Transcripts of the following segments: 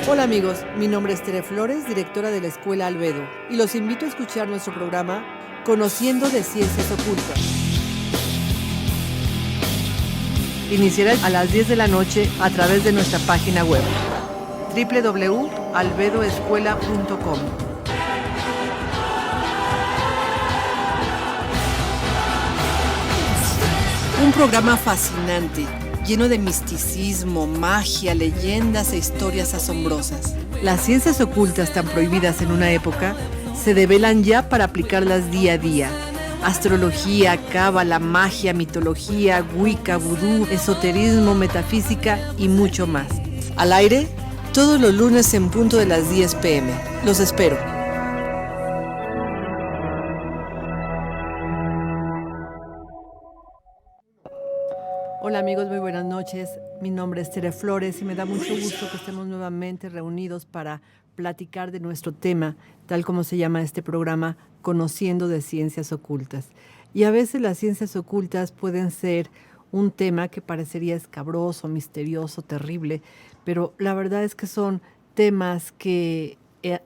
Hola amigos, mi nombre es Tere Flores, directora de la Escuela Albedo, y los invito a escuchar nuestro programa Conociendo de Ciencias Ocultas. Iniciará a las 10 de la noche a través de nuestra página web www.albedoescuela.com. Un programa fascinante, lleno de misticismo, magia, leyendas e historias asombrosas. Las ciencias ocultas tan prohibidas en una época se develan ya para aplicarlas día a día. Astrología, cábala, magia, mitología, wicca, vudú, esoterismo, metafísica y mucho más. Al aire, todos los lunes en punto de las 10 p.m. Los espero. Hola amigos, muy buenas noches. Mi nombre es Tere Flores y me da mucho gusto que estemos nuevamente reunidos para platicar de nuestro tema, tal como se llama este programa, Conociendo de Ciencias Ocultas. Y a veces las ciencias ocultas pueden ser un tema que parecería escabroso, misterioso, terrible, pero la verdad es que son temas que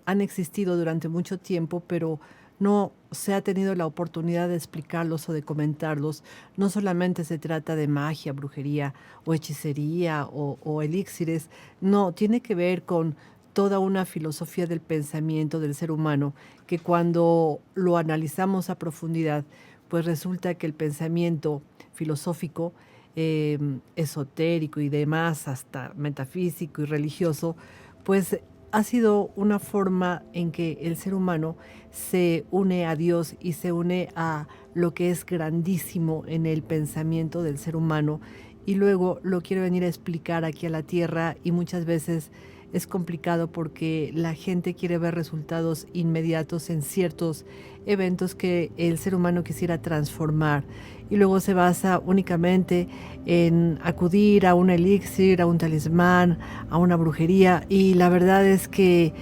han existido durante mucho tiempo, pero no se ha tenido la oportunidad de explicarlos o de comentarlos. No solamente se trata de magia, brujería o hechicería o elixires, no, tiene que ver con toda una filosofía del pensamiento del ser humano que cuando lo analizamos a profundidad, pues resulta que el pensamiento filosófico, esotérico y demás, hasta metafísico y religioso, pues ha sido una forma en que el ser humano se une a Dios y se une a lo que es grandísimo en el pensamiento del ser humano y luego lo quiere venir a explicar aquí a la tierra y muchas veces es complicado porque la gente quiere ver resultados inmediatos en ciertos eventos que el ser humano quisiera transformar y luego se basa únicamente en acudir a un elixir, a un talismán, a una brujería y la verdad es que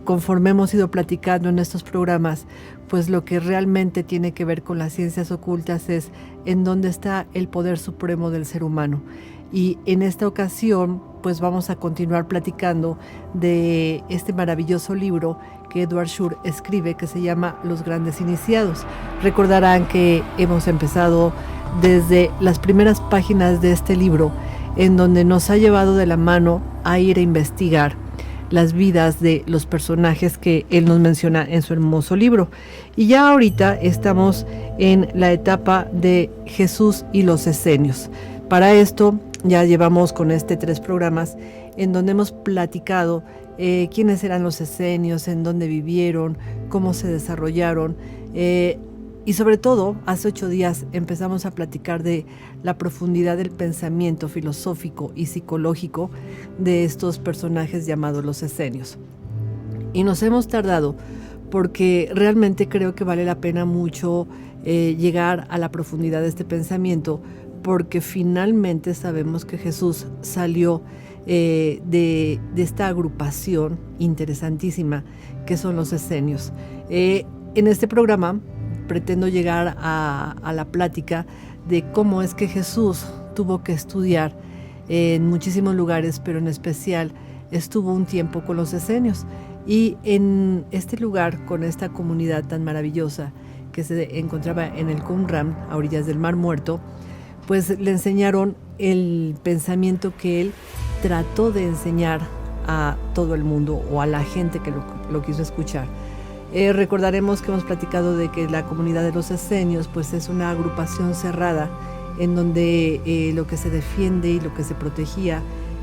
conforme hemos ido platicando en estos programas, pues lo que realmente tiene que ver con las ciencias ocultas es en dónde está el poder supremo del ser humano. Y en esta ocasión, pues vamos a continuar platicando de este maravilloso libro que Edward Shur escribe que se llama Los Grandes Iniciados. Recordarán que hemos empezado desde las primeras páginas de este libro, en donde nos ha llevado de la mano a ir a investigar las vidas de los personajes que él nos menciona en su hermoso libro. Y ya ahorita estamos en la etapa de Jesús y los esenios. Para esto ya llevamos con 3 programas en donde hemos platicado quiénes eran los esenios, en dónde vivieron, cómo se desarrollaron y sobre todo hace 8 días empezamos a platicar de la profundidad del pensamiento filosófico y psicológico de estos personajes llamados los esenios. Y nos hemos tardado porque realmente creo que vale la pena mucho llegar a la profundidad de este pensamiento porque finalmente sabemos que Jesús salió de esta agrupación interesantísima que son los esenios. En este programa pretendo llegar a la plática de cómo es que Jesús tuvo que estudiar en muchísimos lugares, pero en especial estuvo un tiempo con los esenios. Y en este lugar, con esta comunidad tan maravillosa que se encontraba en el Qumran, a orillas del Mar Muerto, pues le enseñaron el pensamiento que él trató de enseñar a todo el mundo o a la gente que lo quiso escuchar. Recordaremos que hemos platicado de que la comunidad de los esenios pues es una agrupación cerrada en donde lo que se defiende y lo que se protegía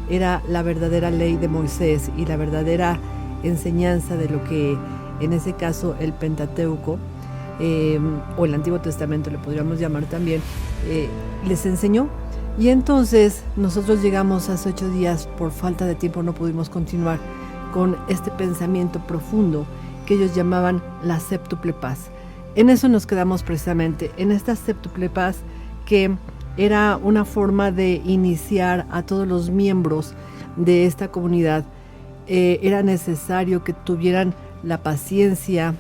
era la verdadera ley de Moisés y la verdadera enseñanza de lo que en ese caso el Pentateuco o el Antiguo Testamento le podríamos llamar también, les enseñó. Y entonces nosotros llegamos hace 8 días, por falta de tiempo no pudimos continuar con este pensamiento profundo que ellos llamaban la séptuple paz. En eso nos quedamos precisamente, en esta séptuple paz que era una forma de iniciar a todos los miembros de esta comunidad. Era necesario que tuvieran la paciencia,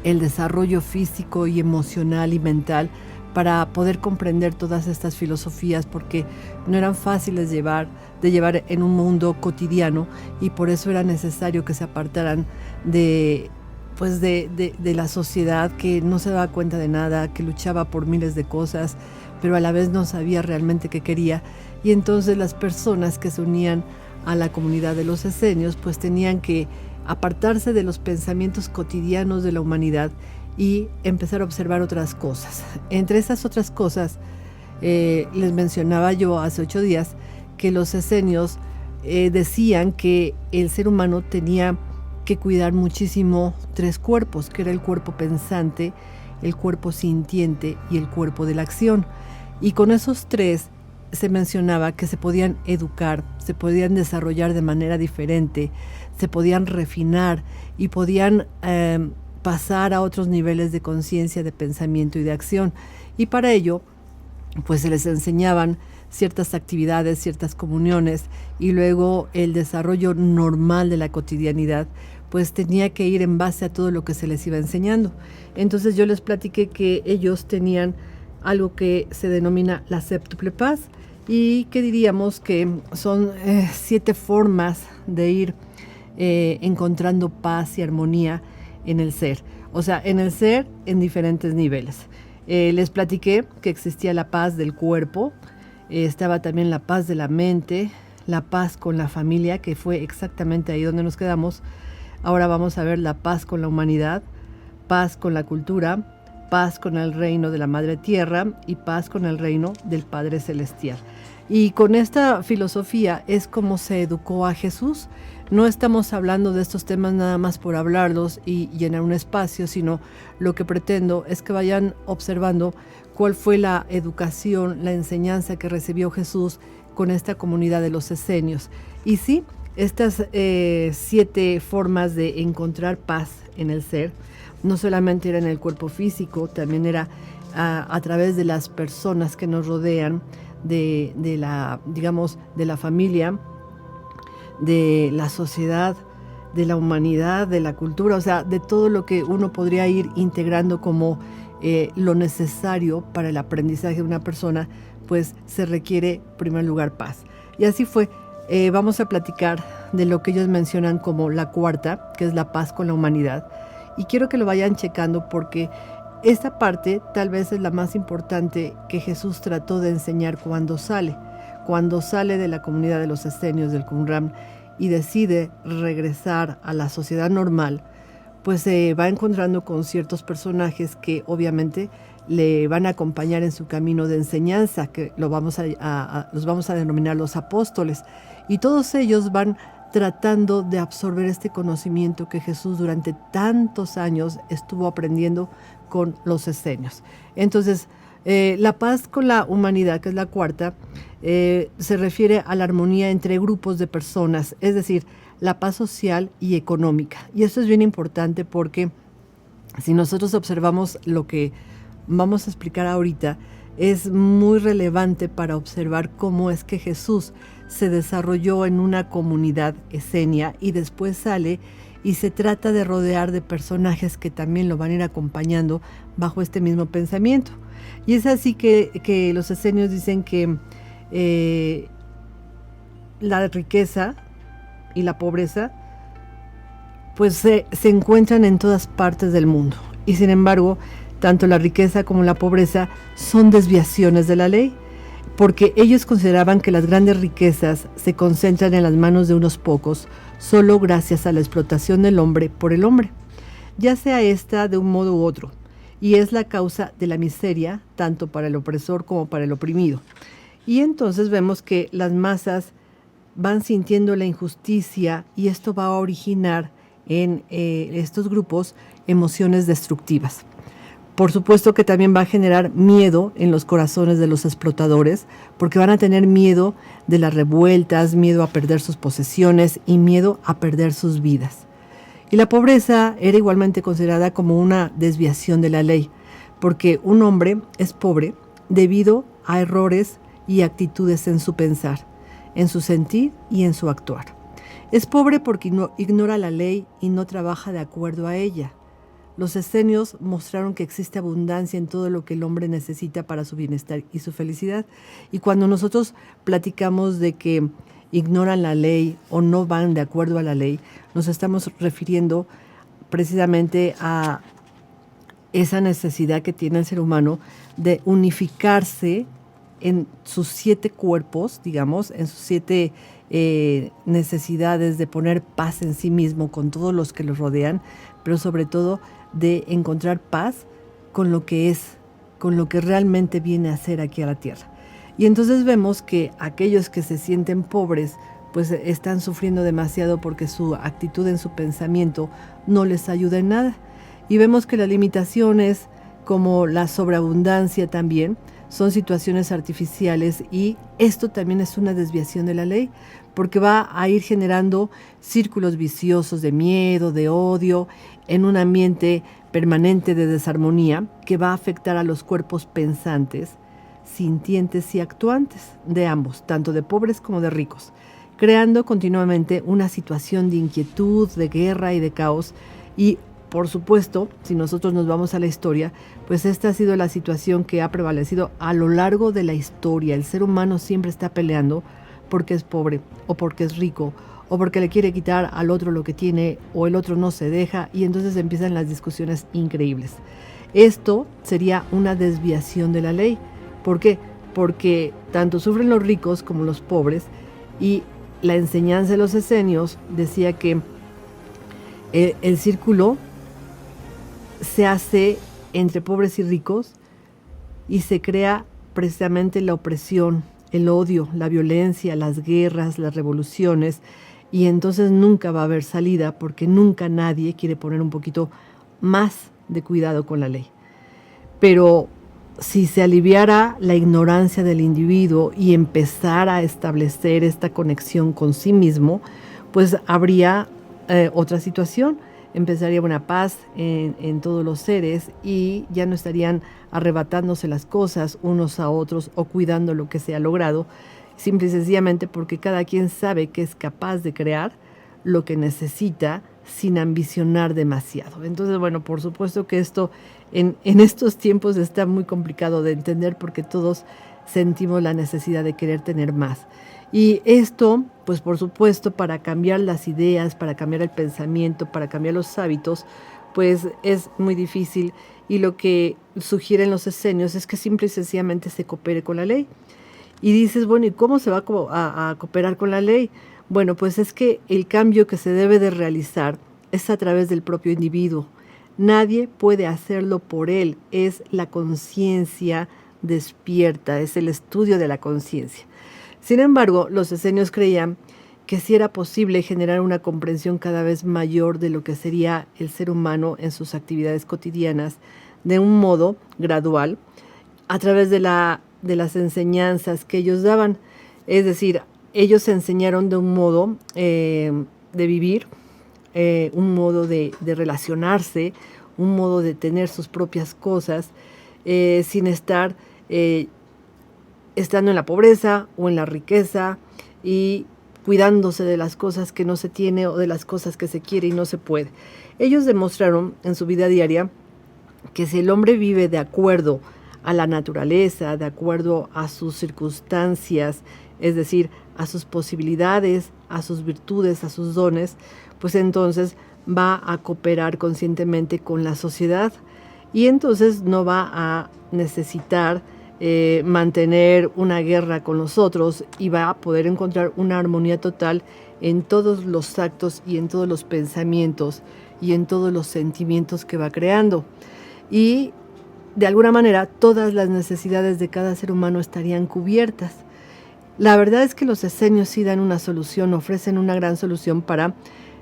el desarrollo físico y emocional y mental para poder comprender todas estas filosofías, porque no eran fáciles de llevar en un mundo cotidiano, y por eso era necesario que se apartaran de la sociedad que no se daba cuenta de nada, que luchaba por miles de cosas, pero a la vez no sabía realmente qué quería. Y entonces las personas que se unían a la comunidad de los esenios pues tenían que apartarse de los pensamientos cotidianos de la humanidad y empezar a observar otras cosas. Entre esas otras cosas, les mencionaba yo hace 8 días que los esenios decían que el ser humano tenía que cuidar muchísimo 3 cuerpos, que era el cuerpo pensante, el cuerpo sintiente y el cuerpo de la acción. Y con esos 3 se mencionaba que se podían educar, se podían desarrollar de manera diferente, se podían refinar y podían pasar a otros niveles de conciencia, de pensamiento y de acción. Y para ello, pues se les enseñaban ciertas actividades, ciertas comuniones, y luego el desarrollo normal de la cotidianidad pues tenía que ir en base a todo lo que se les iba enseñando. Entonces yo les platiqué que ellos tenían algo que se denomina la séptuple paz, y que diríamos que son 7 formas de ir encontrando paz y armonía en el ser. O sea, en el ser en diferentes niveles. Les platiqué que existía la paz del cuerpo, estaba también la paz de la mente, la paz con la familia, que fue exactamente ahí donde nos quedamos. Ahora vamos a ver la paz con la humanidad, paz con la cultura, paz con el reino de la Madre Tierra y paz con el reino del Padre Celestial. Y con esta filosofía es como se educó a Jesús. No estamos hablando de estos temas nada más por hablarlos y llenar un espacio, sino lo que pretendo es que vayan observando cuál fue la educación, la enseñanza que recibió Jesús con esta comunidad de los esenios. Y sí, estas 7 formas de encontrar paz en el ser, no solamente era en el cuerpo físico, también era a través de las personas que nos rodean, de la familia, de la sociedad, de la humanidad, de la cultura, o sea, de todo lo que uno podría ir integrando como lo necesario para el aprendizaje de una persona, pues se requiere en primer lugar paz. Y así fue. Vamos a platicar de lo que ellos mencionan como la cuarta, que es la paz con la humanidad. Y quiero que lo vayan checando porque esta parte tal vez es la más importante que Jesús trató de enseñar cuando sale de la comunidad de los esenios del Qumran y decide regresar a la sociedad normal, pues se va encontrando con ciertos personajes que obviamente le van a acompañar en su camino de enseñanza, que los vamos a denominar los apóstoles, y todos ellos van tratando de absorber este conocimiento que Jesús durante tantos años estuvo aprendiendo con los esenios. Entonces, la paz con la humanidad, que es la cuarta, se refiere a la armonía entre grupos de personas, es decir, la paz social y económica. Y esto es bien importante porque si nosotros observamos lo que vamos a explicar ahorita, es muy relevante para observar cómo es que Jesús se desarrolló en una comunidad esenia y después sale y se trata de rodear de personajes que también lo van a ir acompañando bajo este mismo pensamiento. Y es así que los esenios dicen que la riqueza y la pobreza pues se encuentran en todas partes del mundo, y sin embargo tanto la riqueza como la pobreza son desviaciones de la ley, porque ellos consideraban que las grandes riquezas se concentran en las manos de unos pocos, solo gracias a la explotación del hombre por el hombre, ya sea esta de un modo u otro, y es la causa de la miseria, tanto para el opresor como para el oprimido. Y entonces vemos que las masas van sintiendo la injusticia, y esto va a originar en estos grupos emociones destructivas. Por supuesto que también va a generar miedo en los corazones de los explotadores, porque van a tener miedo de las revueltas, miedo a perder sus posesiones y miedo a perder sus vidas. Y la pobreza era igualmente considerada como una desviación de la ley, porque un hombre es pobre debido a errores y actitudes en su pensar, en su sentir y en su actuar. Es pobre porque ignora la ley y no trabaja de acuerdo a ella. Los esenios mostraron que existe abundancia en todo lo que el hombre necesita para su bienestar y su felicidad. Y cuando nosotros platicamos de que ignoran la ley o no van de acuerdo a la ley, nos estamos refiriendo precisamente a esa necesidad que tiene el ser humano de unificarse en sus 7 cuerpos, digamos, en sus 7 necesidades de poner paz en sí mismo con todos los que los rodean, pero sobre todo de encontrar paz con lo que es, con lo que realmente viene a ser aquí a la tierra. Y entonces vemos que aquellos que se sienten pobres, pues están sufriendo demasiado porque su actitud en su pensamiento no les ayuda en nada. Y vemos que las limitaciones, como la sobreabundancia también, son situaciones artificiales, y esto también es una desviación de la ley, porque va a ir generando círculos viciosos de miedo, de odio, en un ambiente permanente de desarmonía que va a afectar a los cuerpos pensantes, sintientes y actuantes de ambos, tanto de pobres como de ricos, creando continuamente una situación de inquietud, de guerra y de caos. Y por supuesto, si nosotros nos vamos a la historia, pues esta ha sido la situación que ha prevalecido a lo largo de la historia. El ser humano siempre está peleando porque es pobre, o porque es rico, o porque le quiere quitar al otro lo que tiene, o el otro no se deja, y entonces empiezan las discusiones increíbles. Esto sería una desviación de la ley. ¿Por qué? Porque tanto sufren los ricos como los pobres, y la enseñanza de los esenios decía que el círculo se hace entre pobres y ricos, y se crea precisamente la opresión, el odio, la violencia, las guerras, las revoluciones, y entonces nunca va a haber salida, porque nunca nadie quiere poner un poquito más de cuidado con la ley. Pero si se aliviara la ignorancia del individuo y empezara a establecer esta conexión con sí mismo, pues habría otra situación. Empezaría una paz en todos los seres, y ya no estarían arrebatándose las cosas unos a otros o cuidando lo que se ha logrado, simple y sencillamente porque cada quien sabe que es capaz de crear lo que necesita sin ambicionar demasiado. Entonces, bueno, por supuesto que esto en estos tiempos está muy complicado de entender, porque todos sentimos la necesidad de querer tener más. Y esto, pues por supuesto, para cambiar las ideas, para cambiar el pensamiento, para cambiar los hábitos, pues es muy difícil. Y lo que sugieren los esenios es que simple y sencillamente se coopere con la ley. Y dices, bueno, ¿y cómo se va a cooperar con la ley? Bueno, pues es que el cambio que se debe de realizar es a través del propio individuo. Nadie puede hacerlo por él. Es la conciencia despierta, es el estudio de la conciencia. Sin embargo, los esenios creían que sí era posible generar una comprensión cada vez mayor de lo que sería el ser humano en sus actividades cotidianas, de un modo gradual, a través de las enseñanzas que ellos daban. Es decir, ellos enseñaron de un modo de vivir, un modo de relacionarse, un modo de tener sus propias cosas, sin estar estando en la pobreza o en la riqueza, y cuidándose de las cosas que no se tiene o de las cosas que se quiere y no se puede. Ellos demostraron en su vida diaria que si el hombre vive de acuerdo a la naturaleza, de acuerdo a sus circunstancias, es decir, a sus posibilidades, a sus virtudes, a sus dones, pues entonces va a cooperar conscientemente con la sociedad, y entonces no va a necesitar mantener una guerra con los otros, y va a poder encontrar una armonía total en todos los actos y en todos los pensamientos y en todos los sentimientos que va creando. Y de alguna manera todas las necesidades de cada ser humano estarían cubiertas. La verdad es que los esenios sí dan una solución, ofrecen una gran solución para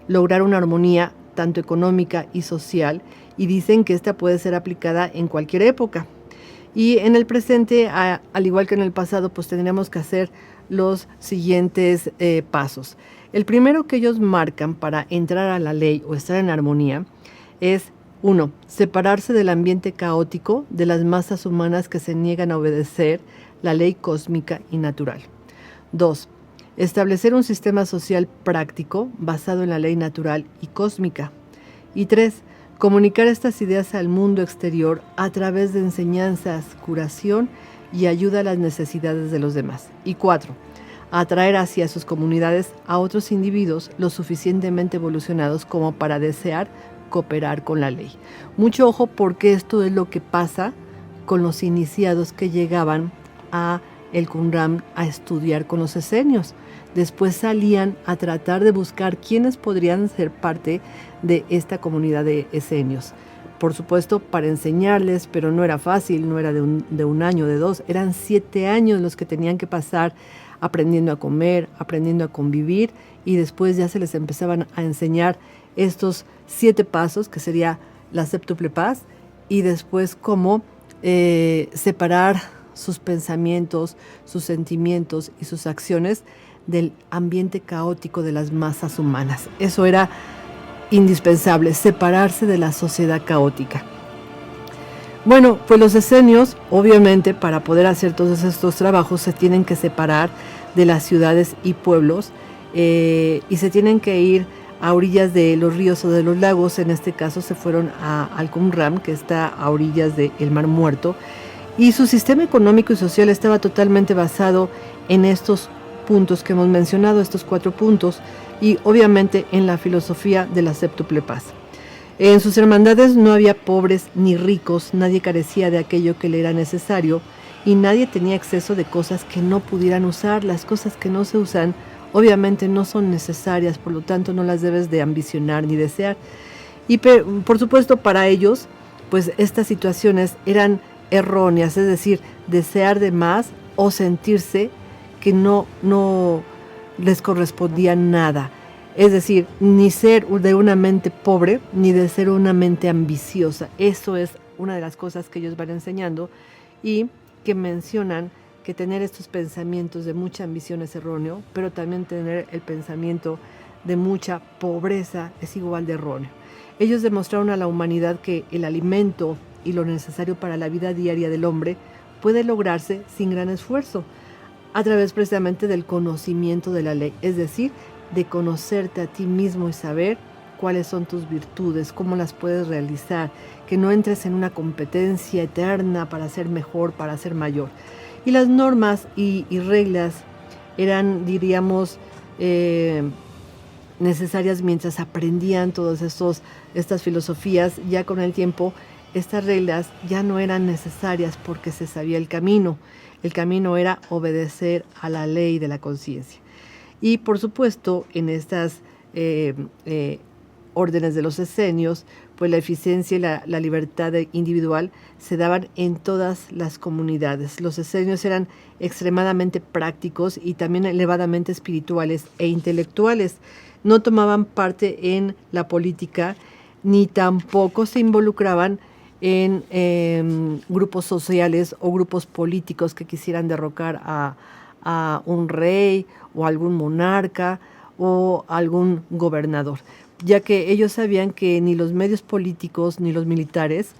lograr una armonía tanto económica y social, y dicen que esta puede ser aplicada en cualquier época. Y en el presente, al igual que en el pasado, pues tendríamos que hacer los siguientes pasos. El primero que ellos marcan para entrar a la ley o estar en armonía es: 1. Separarse del ambiente caótico de las masas humanas que se niegan a obedecer la ley cósmica y natural. 2. Establecer un sistema social práctico basado en la ley natural y cósmica. Y 3. Comunicar estas ideas al mundo exterior a través de enseñanzas, curación y ayuda a las necesidades de los demás. Y 4, atraer hacia sus comunidades a otros individuos lo suficientemente evolucionados como para desear cooperar con la ley. Mucho ojo, porque esto es lo que pasa con los iniciados que llegaban a el Qumran a estudiar con los esenios. Después salían a tratar de buscar quiénes podrían ser parte de esta comunidad de esenios. Por supuesto, para enseñarles, pero no era fácil, no era de un año, de 2, eran 7 años los que tenían que pasar aprendiendo a comer, aprendiendo a convivir, y después ya se les empezaban a enseñar estos 7 pasos, que sería la séptuple paz, y después cómo separar sus pensamientos, sus sentimientos y sus acciones del ambiente caótico de las masas humanas. Eso era indispensable, separarse de la sociedad caótica. Bueno, pues los esenios, obviamente, para poder hacer todos estos trabajos, se tienen que separar de las ciudades y pueblos, y se tienen que ir a orillas de los ríos o de los lagos. En este caso se fueron al Qumran, que está a orillas del Mar Muerto, y su sistema económico y social estaba totalmente basado en estos puntos que hemos mencionado, estos 4 puntos, y obviamente en la filosofía de la séptuple paz. En sus hermandades no había pobres ni ricos, nadie carecía de aquello que le era necesario y nadie tenía exceso de cosas que no pudieran usar. Las cosas que no se usan obviamente no son necesarias, por lo tanto no las debes de ambicionar ni desear. Y por supuesto, para ellos, pues estas situaciones eran erróneas, es decir, desear de más o sentirse que no les correspondía nada. Es decir, ni ser de una mente pobre, ni de ser una mente ambiciosa. Eso es una de las cosas que ellos van enseñando, y que mencionan que tener estos pensamientos de mucha ambición es erróneo, pero también tener el pensamiento de mucha pobreza es igual de erróneo. Ellos demostraron a la humanidad que el alimento y lo necesario para la vida diaria del hombre puede lograrse sin gran esfuerzo, a través precisamente del conocimiento de la ley, es decir, de conocerte a ti mismo y saber cuáles son tus virtudes, cómo las puedes realizar, que no entres en una competencia eterna para ser mejor, para ser mayor. Y las normas y reglas eran, diríamos, necesarias mientras aprendían todas estas filosofías. Ya con el tiempo, estas reglas ya no eran necesarias porque se sabía el camino. El camino era obedecer a la ley de la conciencia. Y por supuesto, en estas órdenes de los esenios, pues la eficiencia y la libertad individual se daban en todas las comunidades. Los esenios eran extremadamente prácticos y también elevadamente espirituales e intelectuales. No tomaban parte en la política, ni tampoco se involucraban en grupos sociales o grupos políticos que quisieran derrocar a un rey o algún monarca o algún gobernador, ya que ellos sabían que ni los medios políticos ni los militares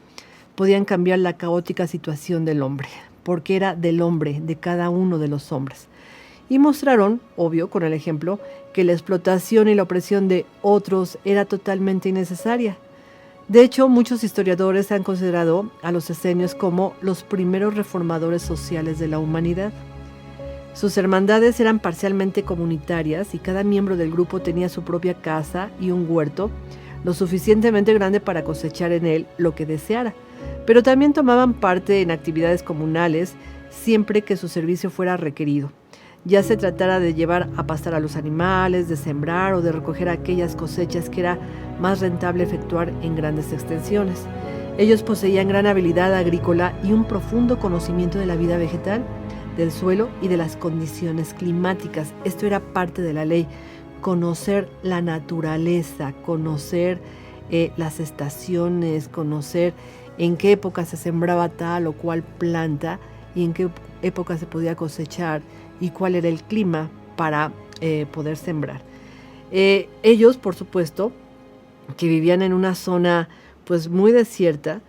podían cambiar la caótica situación del hombre, porque era del hombre, de cada uno de los hombres. Y mostraron, obvio, con el ejemplo, que la explotación y la opresión de otros era totalmente innecesaria. De hecho, muchos historiadores han considerado a los esenios como los primeros reformadores sociales de la humanidad. Sus hermandades eran parcialmente comunitarias y cada miembro del grupo tenía su propia casa y un huerto, lo suficientemente grande para cosechar en él lo que deseara, pero también tomaban parte en actividades comunales siempre que su servicio fuera requerido, ya se tratara de llevar a pastar a los animales, de sembrar o de recoger aquellas cosechas que era más rentable efectuar en grandes extensiones. Ellos poseían gran habilidad agrícola y un profundo conocimiento de la vida vegetal, del suelo y de las condiciones climáticas. Esto era parte de la ley, conocer la naturaleza, conocer las estaciones, conocer en qué época se sembraba tal o cual planta y en qué época se podía cosechar y cuál era el clima para poder sembrar. Ellos, por supuesto, que vivían en una zona pues muy desierta,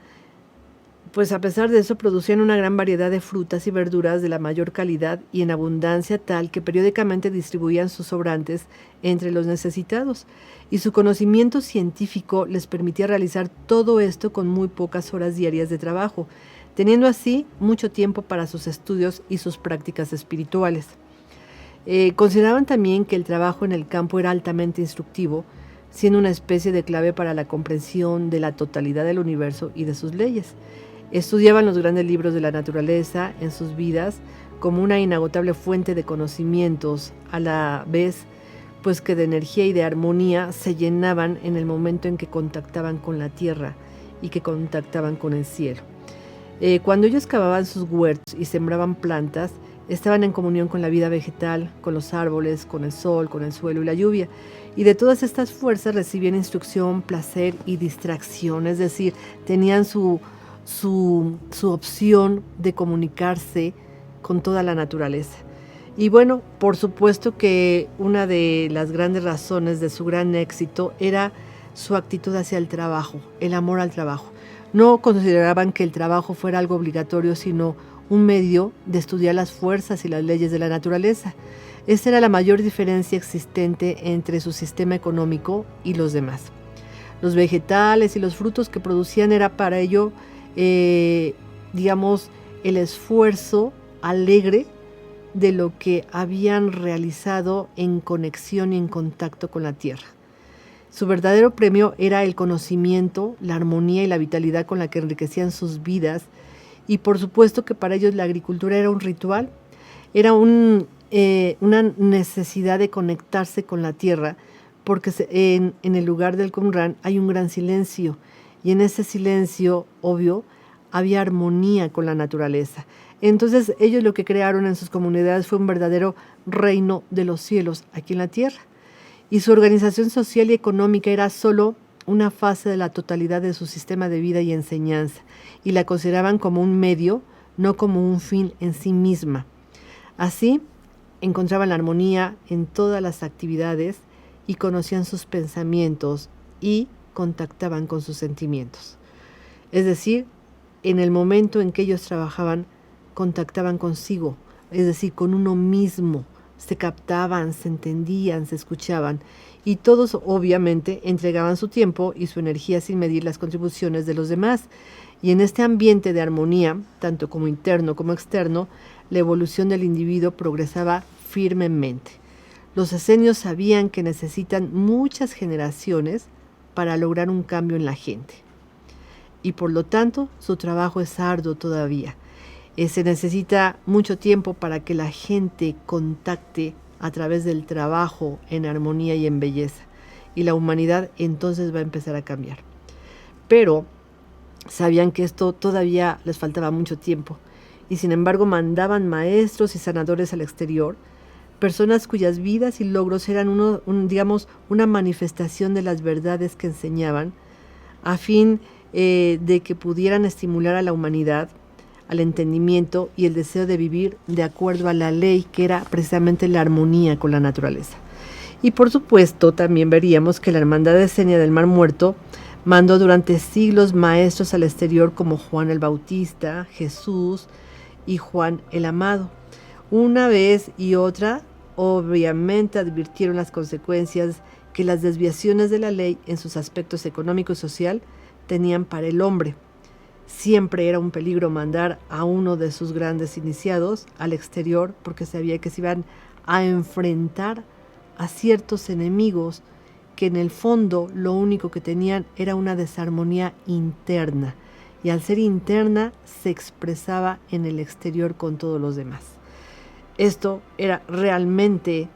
Pues a pesar de eso producían una gran variedad de frutas y verduras de la mayor calidad y en abundancia tal que periódicamente distribuían sus sobrantes entre los necesitados, y su conocimiento científico les permitía realizar todo esto con muy pocas horas diarias de trabajo, teniendo así mucho tiempo para sus estudios y sus prácticas espirituales. Consideraban también que el trabajo en el campo era altamente instructivo, siendo una especie de clave para la comprensión de la totalidad del universo y de sus leyes. Estudiaban los grandes libros de la naturaleza en sus vidas como una inagotable fuente de conocimientos, a la vez pues que de energía y de armonía se llenaban en el momento en que contactaban con la tierra y que contactaban con el cielo. Cuando ellos cavaban sus huertos y sembraban plantas, estaban en comunión con la vida vegetal, con los árboles, con el sol, con el suelo y la lluvia. Y de todas estas fuerzas recibían instrucción, placer y distracción, es decir, tenían su opción de comunicarse con toda la naturaleza. Y bueno, por supuesto que una de las grandes razones de su gran éxito era su actitud hacia el trabajo, el amor al trabajo. No consideraban que el trabajo fuera algo obligatorio, sino un medio de estudiar las fuerzas y las leyes de la naturaleza. Esta era la mayor diferencia existente entre su sistema económico y los demás. Los vegetales y los frutos que producían era para ello, digamos, el esfuerzo alegre de lo que habían realizado en conexión y en contacto con la tierra. Su verdadero premio era el conocimiento, la armonía y la vitalidad con la que enriquecían sus vidas, y por supuesto que para ellos la agricultura era un ritual, era una necesidad de conectarse con la tierra, porque en el lugar del Qumran hay un gran silencio, y en ese silencio, obvio, había armonía con la naturaleza. Entonces ellos lo que crearon en sus comunidades fue un verdadero reino de los cielos aquí en la tierra. Y su organización social y económica era solo una fase de la totalidad de su sistema de vida y enseñanza, y la consideraban como un medio, no como un fin en sí misma. Así, encontraban la armonía en todas las actividades y conocían sus pensamientos y contactaban con sus sentimientos. Es decir, en el momento en que ellos trabajaban, contactaban consigo, es decir, con uno mismo. Se captaban, se entendían, se escuchaban, y todos obviamente entregaban su tiempo y su energía sin medir las contribuciones de los demás. Y en este ambiente de armonía, tanto como interno como externo, la evolución del individuo progresaba firmemente. Los esenios sabían que necesitan muchas generaciones para lograr un cambio en la gente. Y por lo tanto, su trabajo es arduo todavía. Se necesita mucho tiempo para que la gente contacte a través del trabajo en armonía y en belleza. Y la humanidad entonces va a empezar a cambiar. Pero sabían que esto todavía les faltaba mucho tiempo. Y sin embargo mandaban maestros y sanadores al exterior, personas cuyas vidas y logros eran una manifestación de las verdades que enseñaban, a fin de que pudieran estimular a la humanidad al entendimiento y el deseo de vivir de acuerdo a la ley, que era precisamente la armonía con la naturaleza. Y por supuesto también veríamos que la Hermandad Esenia del Mar Muerto mandó durante siglos maestros al exterior como Juan el Bautista, Jesús y Juan el Amado. Una vez y otra, obviamente advirtieron las consecuencias que las desviaciones de la ley en sus aspectos económico y social tenían para el hombre. Siempre era un peligro mandar a uno de sus grandes iniciados al exterior, porque sabía que se iban a enfrentar a ciertos enemigos que en el fondo lo único que tenían era una desarmonía interna, y al ser interna se expresaba en el exterior con todos los demás. Esto era realmente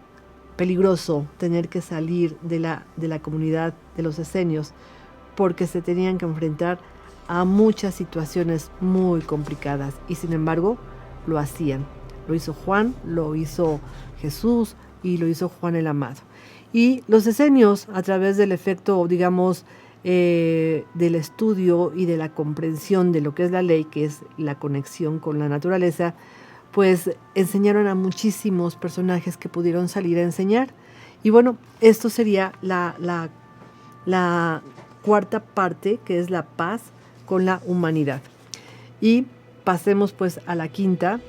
peligroso, tener que salir de la comunidad de los esenios, porque se tenían que enfrentar a muchas situaciones muy complicadas, y sin embargo lo hacían. Lo hizo Juan, lo hizo Jesús y lo hizo Juan el Amado. Y los esenios, a través del efecto, digamos, del estudio y de la comprensión de lo que es la ley, que es la conexión con la naturaleza, pues enseñaron a muchísimos personajes que pudieron salir a enseñar. Y bueno, esto sería la cuarta parte, que es la paz con la humanidad. Y pasemos pues a la quinta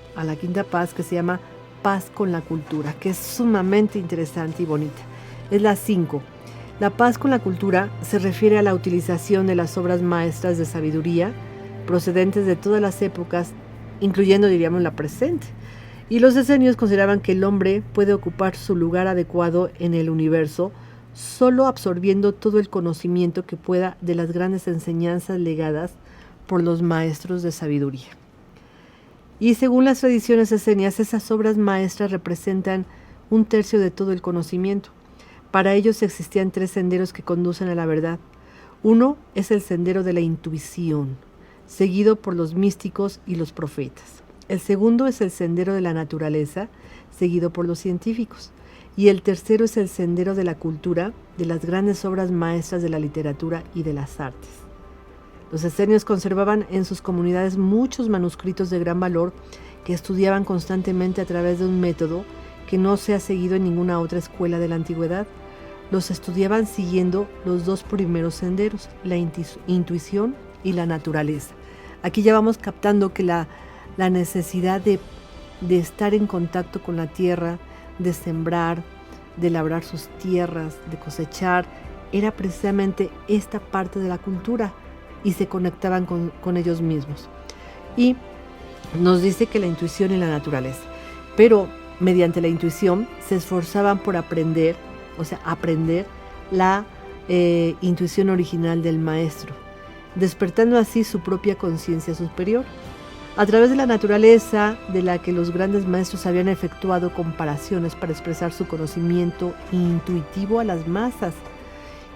paz, que se llama paz con la cultura, que es sumamente interesante y bonita. Es la 5. La paz con la cultura se refiere a la utilización de las obras maestras de sabiduría procedentes de todas las épocas, incluyendo, diríamos, la presente. Y los esenios consideraban que el hombre puede ocupar su lugar adecuado en el universo solo absorbiendo todo el conocimiento que pueda de las grandes enseñanzas legadas por los maestros de sabiduría. Y según las tradiciones esenias, esas obras maestras representan 1/3 de todo el conocimiento. Para ellos existían 3 senderos que conducen a la verdad. Uno es el sendero de la intuición, seguido por los místicos y los profetas. El segundo es el sendero de la naturaleza, seguido por los científicos. Y el tercero es el sendero de la cultura, de las grandes obras maestras de la literatura y de las artes. Los esenios conservaban en sus comunidades muchos manuscritos de gran valor que estudiaban constantemente a través de un método que no se ha seguido en ninguna otra escuela de la antigüedad. Los estudiaban siguiendo los 2 primeros senderos, la intuición y la naturaleza. Aquí ya vamos captando que la necesidad de estar en contacto con la tierra, de sembrar, de labrar sus tierras, de cosechar, era precisamente esta parte de la cultura y se conectaban con ellos mismos. Y nos dice que la intuición y la naturaleza, pero mediante la intuición se esforzaban por aprender la intuición original del maestro, despertando así su propia conciencia superior. A través de la naturaleza, de la que los grandes maestros habían efectuado comparaciones para expresar su conocimiento intuitivo a las masas.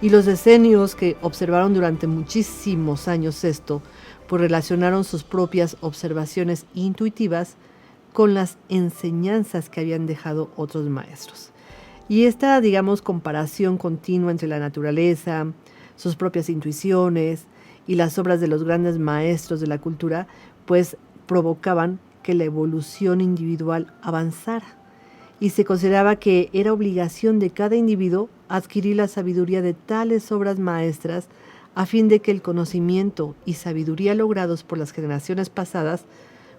Y los esenios, que observaron durante muchísimos años esto, pues relacionaron sus propias observaciones intuitivas con las enseñanzas que habían dejado otros maestros. Y esta, comparación continua entre la naturaleza, sus propias intuiciones y las obras de los grandes maestros de la cultura, pues provocaban que la evolución individual avanzara. Y se consideraba que era obligación de cada individuo adquirir la sabiduría de tales obras maestras a fin de que el conocimiento y sabiduría logrados por las generaciones pasadas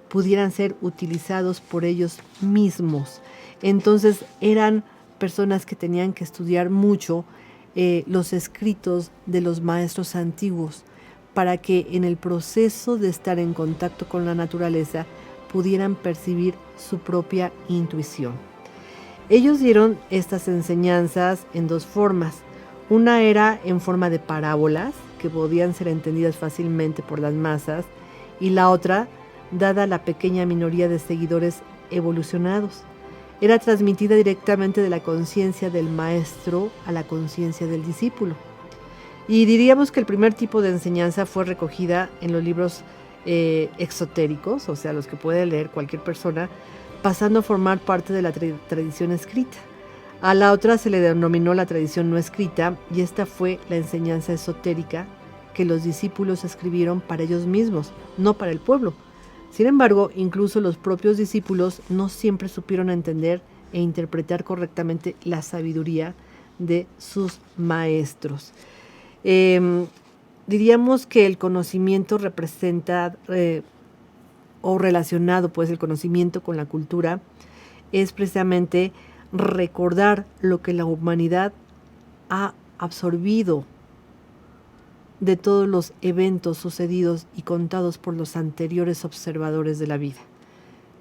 pudieran ser utilizados por ellos mismos. Entonces eran personas que tenían que estudiar mucho los escritos de los maestros antiguos para que en el proceso de estar en contacto con la naturaleza pudieran percibir su propia intuición. Ellos dieron estas enseñanzas en 2 formas. Una era en forma de parábolas, que podían ser entendidas fácilmente por las masas, y la otra, dada la pequeña minoría de seguidores evolucionados, era transmitida directamente de la conciencia del maestro a la conciencia del discípulo. Y diríamos que el primer tipo de enseñanza fue recogida en los libros exotéricos, o sea, los que puede leer cualquier persona, pasando a formar parte de la tradición escrita. A la otra se le denominó la tradición no escrita, y esta fue la enseñanza esotérica que los discípulos escribieron para ellos mismos, no para el pueblo. Sin embargo, incluso los propios discípulos no siempre supieron entender e interpretar correctamente la sabiduría de sus maestros. Diríamos que el conocimiento representa o relacionado pues el conocimiento con la cultura es precisamente recordar lo que la humanidad ha absorbido de todos los eventos sucedidos y contados por los anteriores observadores de la vida.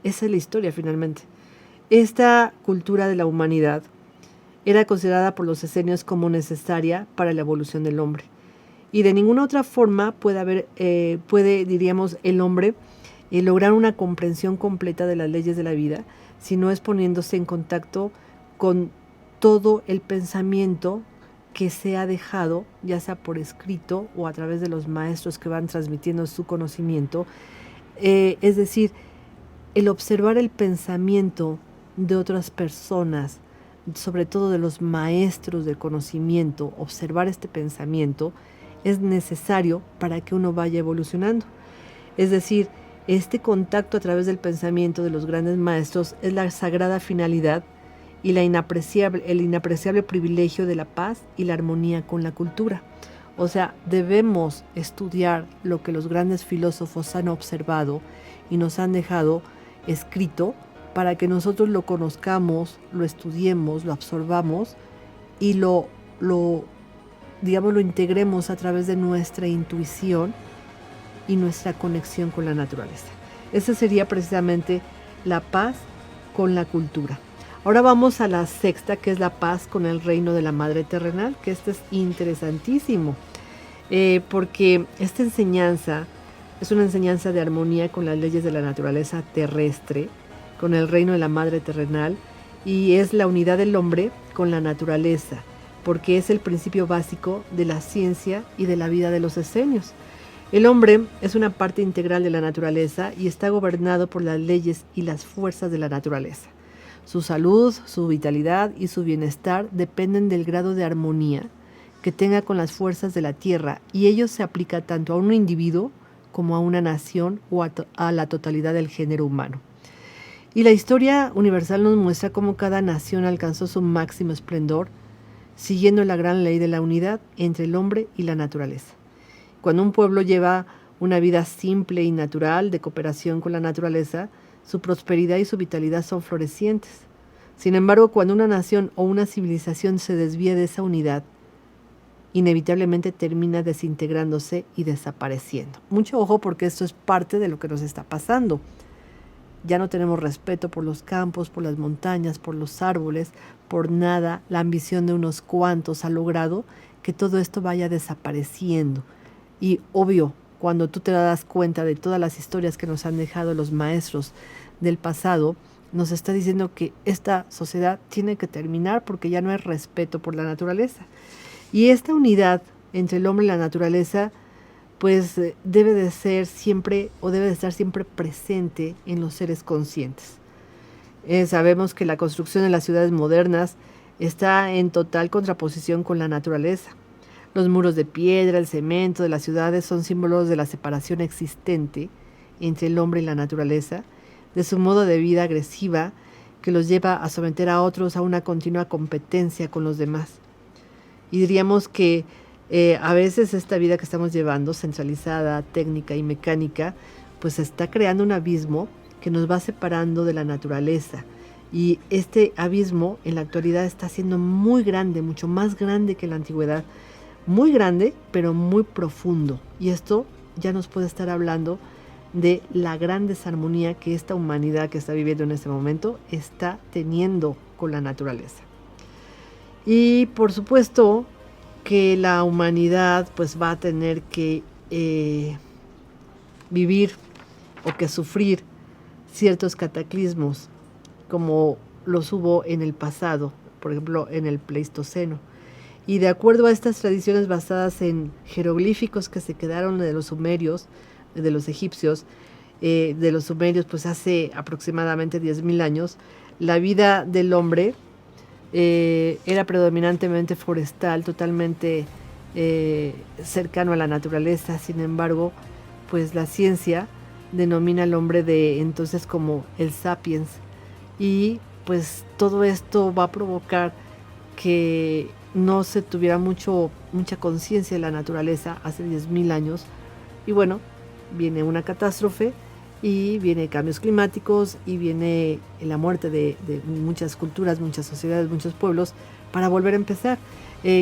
Esa es la historia finalmente. Esta cultura de la humanidad era considerada por los esenios como necesaria para la evolución del hombre. Y de ninguna otra forma puede, diríamos, el hombre lograr una comprensión completa de las leyes de la vida si no es poniéndose en contacto con todo el pensamiento que se ha dejado, ya sea por escrito o a través de los maestros que van transmitiendo su conocimiento. Es decir, el observar el pensamiento de otras personas, sobre todo de los maestros del conocimiento, observar este pensamiento es necesario para que uno vaya evolucionando. Es decir, este contacto a través del pensamiento de los grandes maestros es la sagrada finalidad y el inapreciable privilegio de la paz y la armonía con la cultura. O sea, debemos estudiar lo que los grandes filósofos han observado y nos han dejado escrito para que nosotros lo conozcamos, lo estudiemos, lo absorbamos y digamos, lo integremos a través de nuestra intuición y nuestra conexión con la naturaleza. Esa sería precisamente la paz con la cultura. Ahora vamos a la sexta, que es la paz con el reino de la madre terrenal, que este es interesantísimo, porque esta enseñanza es una enseñanza de armonía con las leyes de la naturaleza terrestre, con el reino de la madre terrenal, y es la unidad del hombre con la naturaleza, porque es el principio básico de la ciencia y de la vida de los esenios. El hombre es una parte integral de la naturaleza y está gobernado por las leyes y las fuerzas de la naturaleza. Su salud, su vitalidad y su bienestar dependen del grado de armonía que tenga con las fuerzas de la tierra, y ello se aplica tanto a un individuo como a una nación o a la totalidad del género humano. Y la historia universal nos muestra cómo cada nación alcanzó su máximo esplendor siguiendo la gran ley de la unidad entre el hombre y la naturaleza. Cuando un pueblo lleva una vida simple y natural de cooperación con la naturaleza, su prosperidad y su vitalidad son florecientes. Sin embargo, cuando una nación o una civilización se desvía de esa unidad, inevitablemente termina desintegrándose y desapareciendo. Mucho ojo, porque esto es parte de lo que nos está pasando. Ya no tenemos respeto por los campos, por las montañas, por los árboles, por nada. La ambición de unos cuantos ha logrado que todo esto vaya desapareciendo. Y obvio, cuando tú te das cuenta de todas las historias que nos han dejado los maestros del pasado, nos está diciendo que esta sociedad tiene que terminar porque ya no hay respeto por la naturaleza. Y esta unidad entre el hombre y la naturaleza pues debe de ser siempre, o debe de estar siempre presente en los seres conscientes. Sabemos que la construcción de las ciudades modernas está en total contraposición con la naturaleza. Los muros de piedra, el cemento de las ciudades son símbolos de la separación existente entre el hombre y la naturaleza, de su modo de vida agresiva que los lleva a someter a otros a una continua competencia con los demás. Y diríamos que a veces esta vida que estamos llevando, centralizada, técnica y mecánica, pues está creando un abismo que nos va separando de la naturaleza. Y este abismo en la actualidad está siendo muy grande, mucho más grande que en la antigüedad. Muy grande, pero muy profundo. Y esto ya nos puede estar hablando de la gran desarmonía que esta humanidad que está viviendo en este momento está teniendo con la naturaleza. Y por supuesto que la humanidad pues va a tener que vivir o que sufrir ciertos cataclismos como los hubo en el pasado, por ejemplo en el Pleistoceno. Y de acuerdo a estas tradiciones basadas en jeroglíficos que se quedaron de los sumerios, de los egipcios, de los sumerios pues hace aproximadamente 10,000 años, la vida del hombre era predominantemente forestal, totalmente cercano a la naturaleza. Sin embargo, pues la ciencia denomina al hombre de entonces como el sapiens, y pues todo esto va a provocar que no se tuviera mucha conciencia de la naturaleza hace 10,000 años. Y bueno, viene una catástrofe y viene cambios climáticos y viene la muerte de muchas culturas, muchas sociedades, muchos pueblos, para volver a empezar.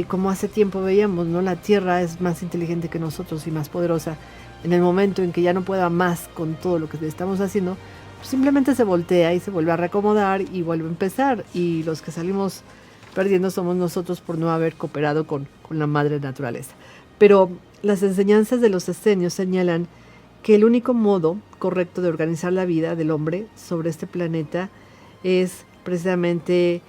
Como hace tiempo veíamos, ¿no? La Tierra es más inteligente que nosotros y más poderosa. En el momento en que ya no pueda más con todo lo que estamos haciendo, pues simplemente se voltea y se vuelve a reacomodar y vuelve a empezar. Y los que salimos perdiendo somos nosotros por no haber cooperado con la madre naturaleza. Pero las enseñanzas de los esenios señalan que el único modo correcto de organizar la vida del hombre sobre este planeta es precisamente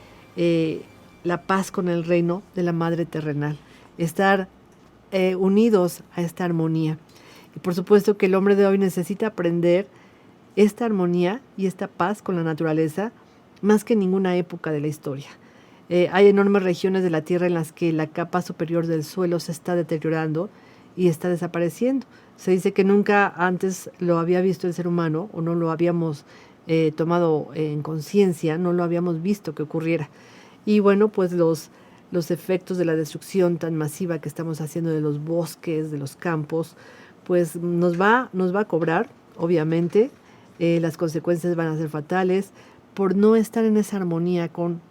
la paz con el reino de la madre terrenal, estar unidos a esta armonía. Y por supuesto que el hombre de hoy necesita aprender esta armonía y esta paz con la naturaleza más que en ninguna época de la historia. Hay enormes regiones de la Tierra en las que la capa superior del suelo se está deteriorando y está desapareciendo. Se dice que nunca antes lo había visto el ser humano, o no lo habíamos tomado en conciencia, no lo habíamos visto que ocurriera. Y bueno, pues los los efectos de la destrucción tan masiva que estamos haciendo de los bosques, de los campos, pues nos va a cobrar, obviamente. Las consecuencias van a ser fatales por no estar en esa armonía con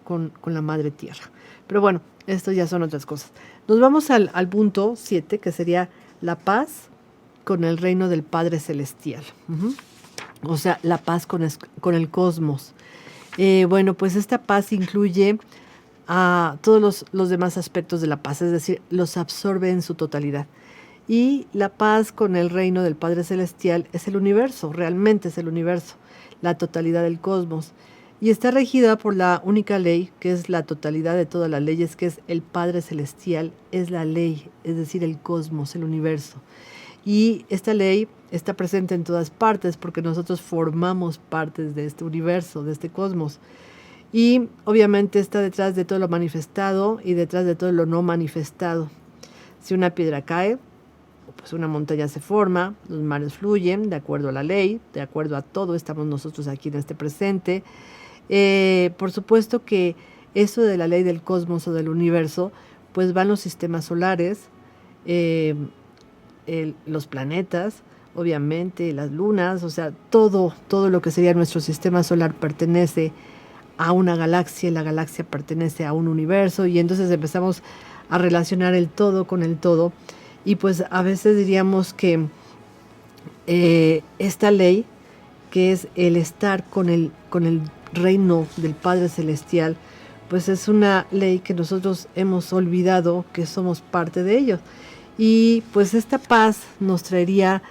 la madre tierra. Pero bueno, esto ya son otras cosas. Nos vamos al punto 7, que sería la paz con el reino del Padre Celestial. O sea, la paz con el cosmos. Bueno, pues esta paz incluye a todos los demás aspectos de la paz, es decir, los absorbe en su totalidad. Y la paz con el reino del Padre Celestial es el universo, realmente es el universo, la totalidad del cosmos. Y está regida por la única ley, que es la totalidad de todas las leyes, que es el Padre Celestial, es la ley, es decir, el cosmos, el universo. Y esta ley está presente en todas partes porque nosotros formamos partes de este universo, de este cosmos. Y obviamente está detrás de todo lo manifestado y detrás de todo lo no manifestado. Si una piedra cae, pues una montaña se forma, los mares fluyen de acuerdo a la ley, de acuerdo a todo, estamos nosotros aquí en este presente. Por supuesto que eso de la ley del cosmos o del universo, pues van los sistemas solares, los planetas, obviamente, las lunas, o sea, todo lo que sería nuestro sistema solar pertenece a una galaxia, y la galaxia pertenece a un universo, y entonces empezamos a relacionar el todo con el todo, y pues a veces diríamos que esta ley, que es el estar con el reino del Padre Celestial, pues es una ley que nosotros hemos olvidado que somos parte de ellos. Y pues esta paz nos traería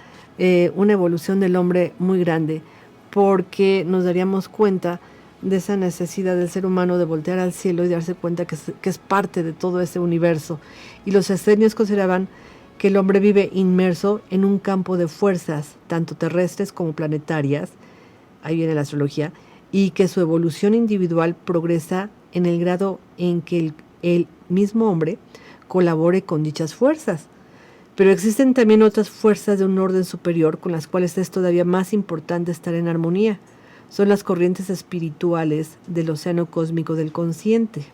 una evolución del hombre muy grande, porque nos daríamos cuenta de esa necesidad del ser humano de voltear al cielo y darse cuenta que es parte de todo ese universo. Y los esenios consideraban que el hombre vive inmerso en un campo de fuerzas, tanto terrestres como planetarias, ahí viene la astrología, y que su evolución individual progresa en el grado en que el mismo hombre colabore con dichas fuerzas. Pero existen también otras fuerzas de un orden superior con las cuales es todavía más importante estar en armonía. Son las corrientes espirituales del océano cósmico del consciente.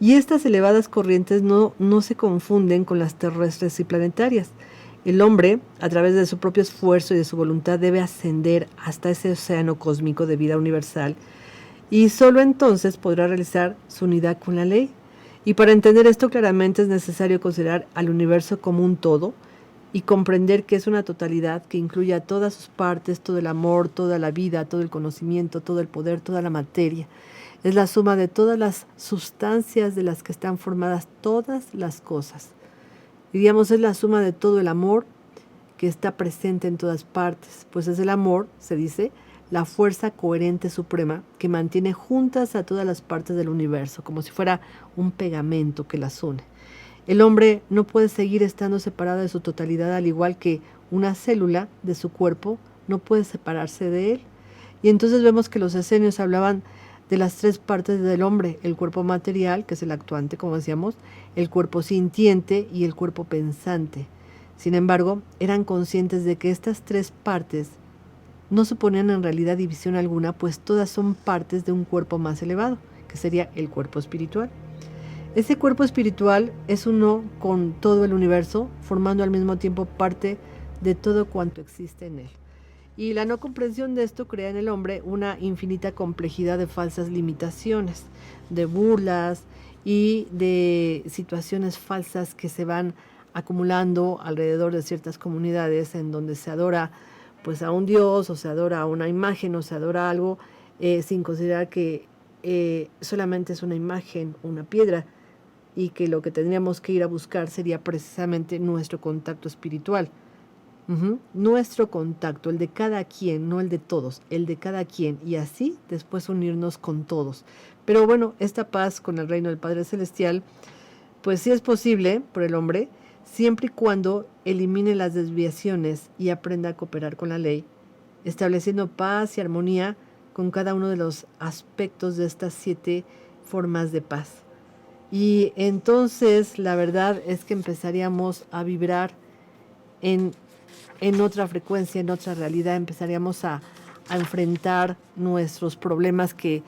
Y estas elevadas corrientes no se confunden con las terrestres y planetarias. El hombre, a través de su propio esfuerzo y de su voluntad, debe ascender hasta ese océano cósmico de vida universal, y solo entonces podrá realizar su unidad con la ley. Y para entender esto claramente es necesario considerar al universo como un todo y comprender que es una totalidad que incluye a todas sus partes, todo el amor, toda la vida, todo el conocimiento, todo el poder, toda la materia. Es la suma de todas las sustancias de las que están formadas todas las cosas. Diríamos, es la suma de todo el amor que está presente en todas partes, pues es el amor, se dice, la fuerza coherente suprema que mantiene juntas a todas las partes del universo, como si fuera un pegamento que las une. El hombre no puede seguir estando separado de su totalidad, al igual que una célula de su cuerpo no puede separarse de él. Y entonces vemos que los esenios hablaban de las tres partes del hombre: el cuerpo material, que es el actuante, como decíamos, el cuerpo sintiente y el cuerpo pensante. Sin embargo, eran conscientes de que estas tres partes no suponían en realidad división alguna, pues todas son partes de un cuerpo más elevado, que sería el cuerpo espiritual. Ese cuerpo espiritual es uno con todo el universo, formando al mismo tiempo parte de todo cuanto existe en él. Y la no comprensión de esto crea en el hombre una infinita complejidad de falsas limitaciones, de burlas y de situaciones falsas que se van acumulando alrededor de ciertas comunidades en donde se adora pues a un dios, o se adora a una imagen, o se adora algo, sin considerar que solamente es una imagen, una piedra, y que lo que tendríamos que ir a buscar sería precisamente nuestro contacto espiritual. Nuestro contacto, el de cada quien, no el de todos, el de cada quien, y así después unirnos con todos. Pero bueno, esta paz con el reino del Padre Celestial, pues sí es posible por el hombre, siempre y cuando elimine las desviaciones y aprenda a cooperar con la ley, estableciendo paz y armonía con cada uno de los aspectos de estas 7 formas de paz. Y entonces la verdad es que empezaríamos a vibrar en otra frecuencia, en otra realidad, empezaríamos a enfrentar nuestros problemas que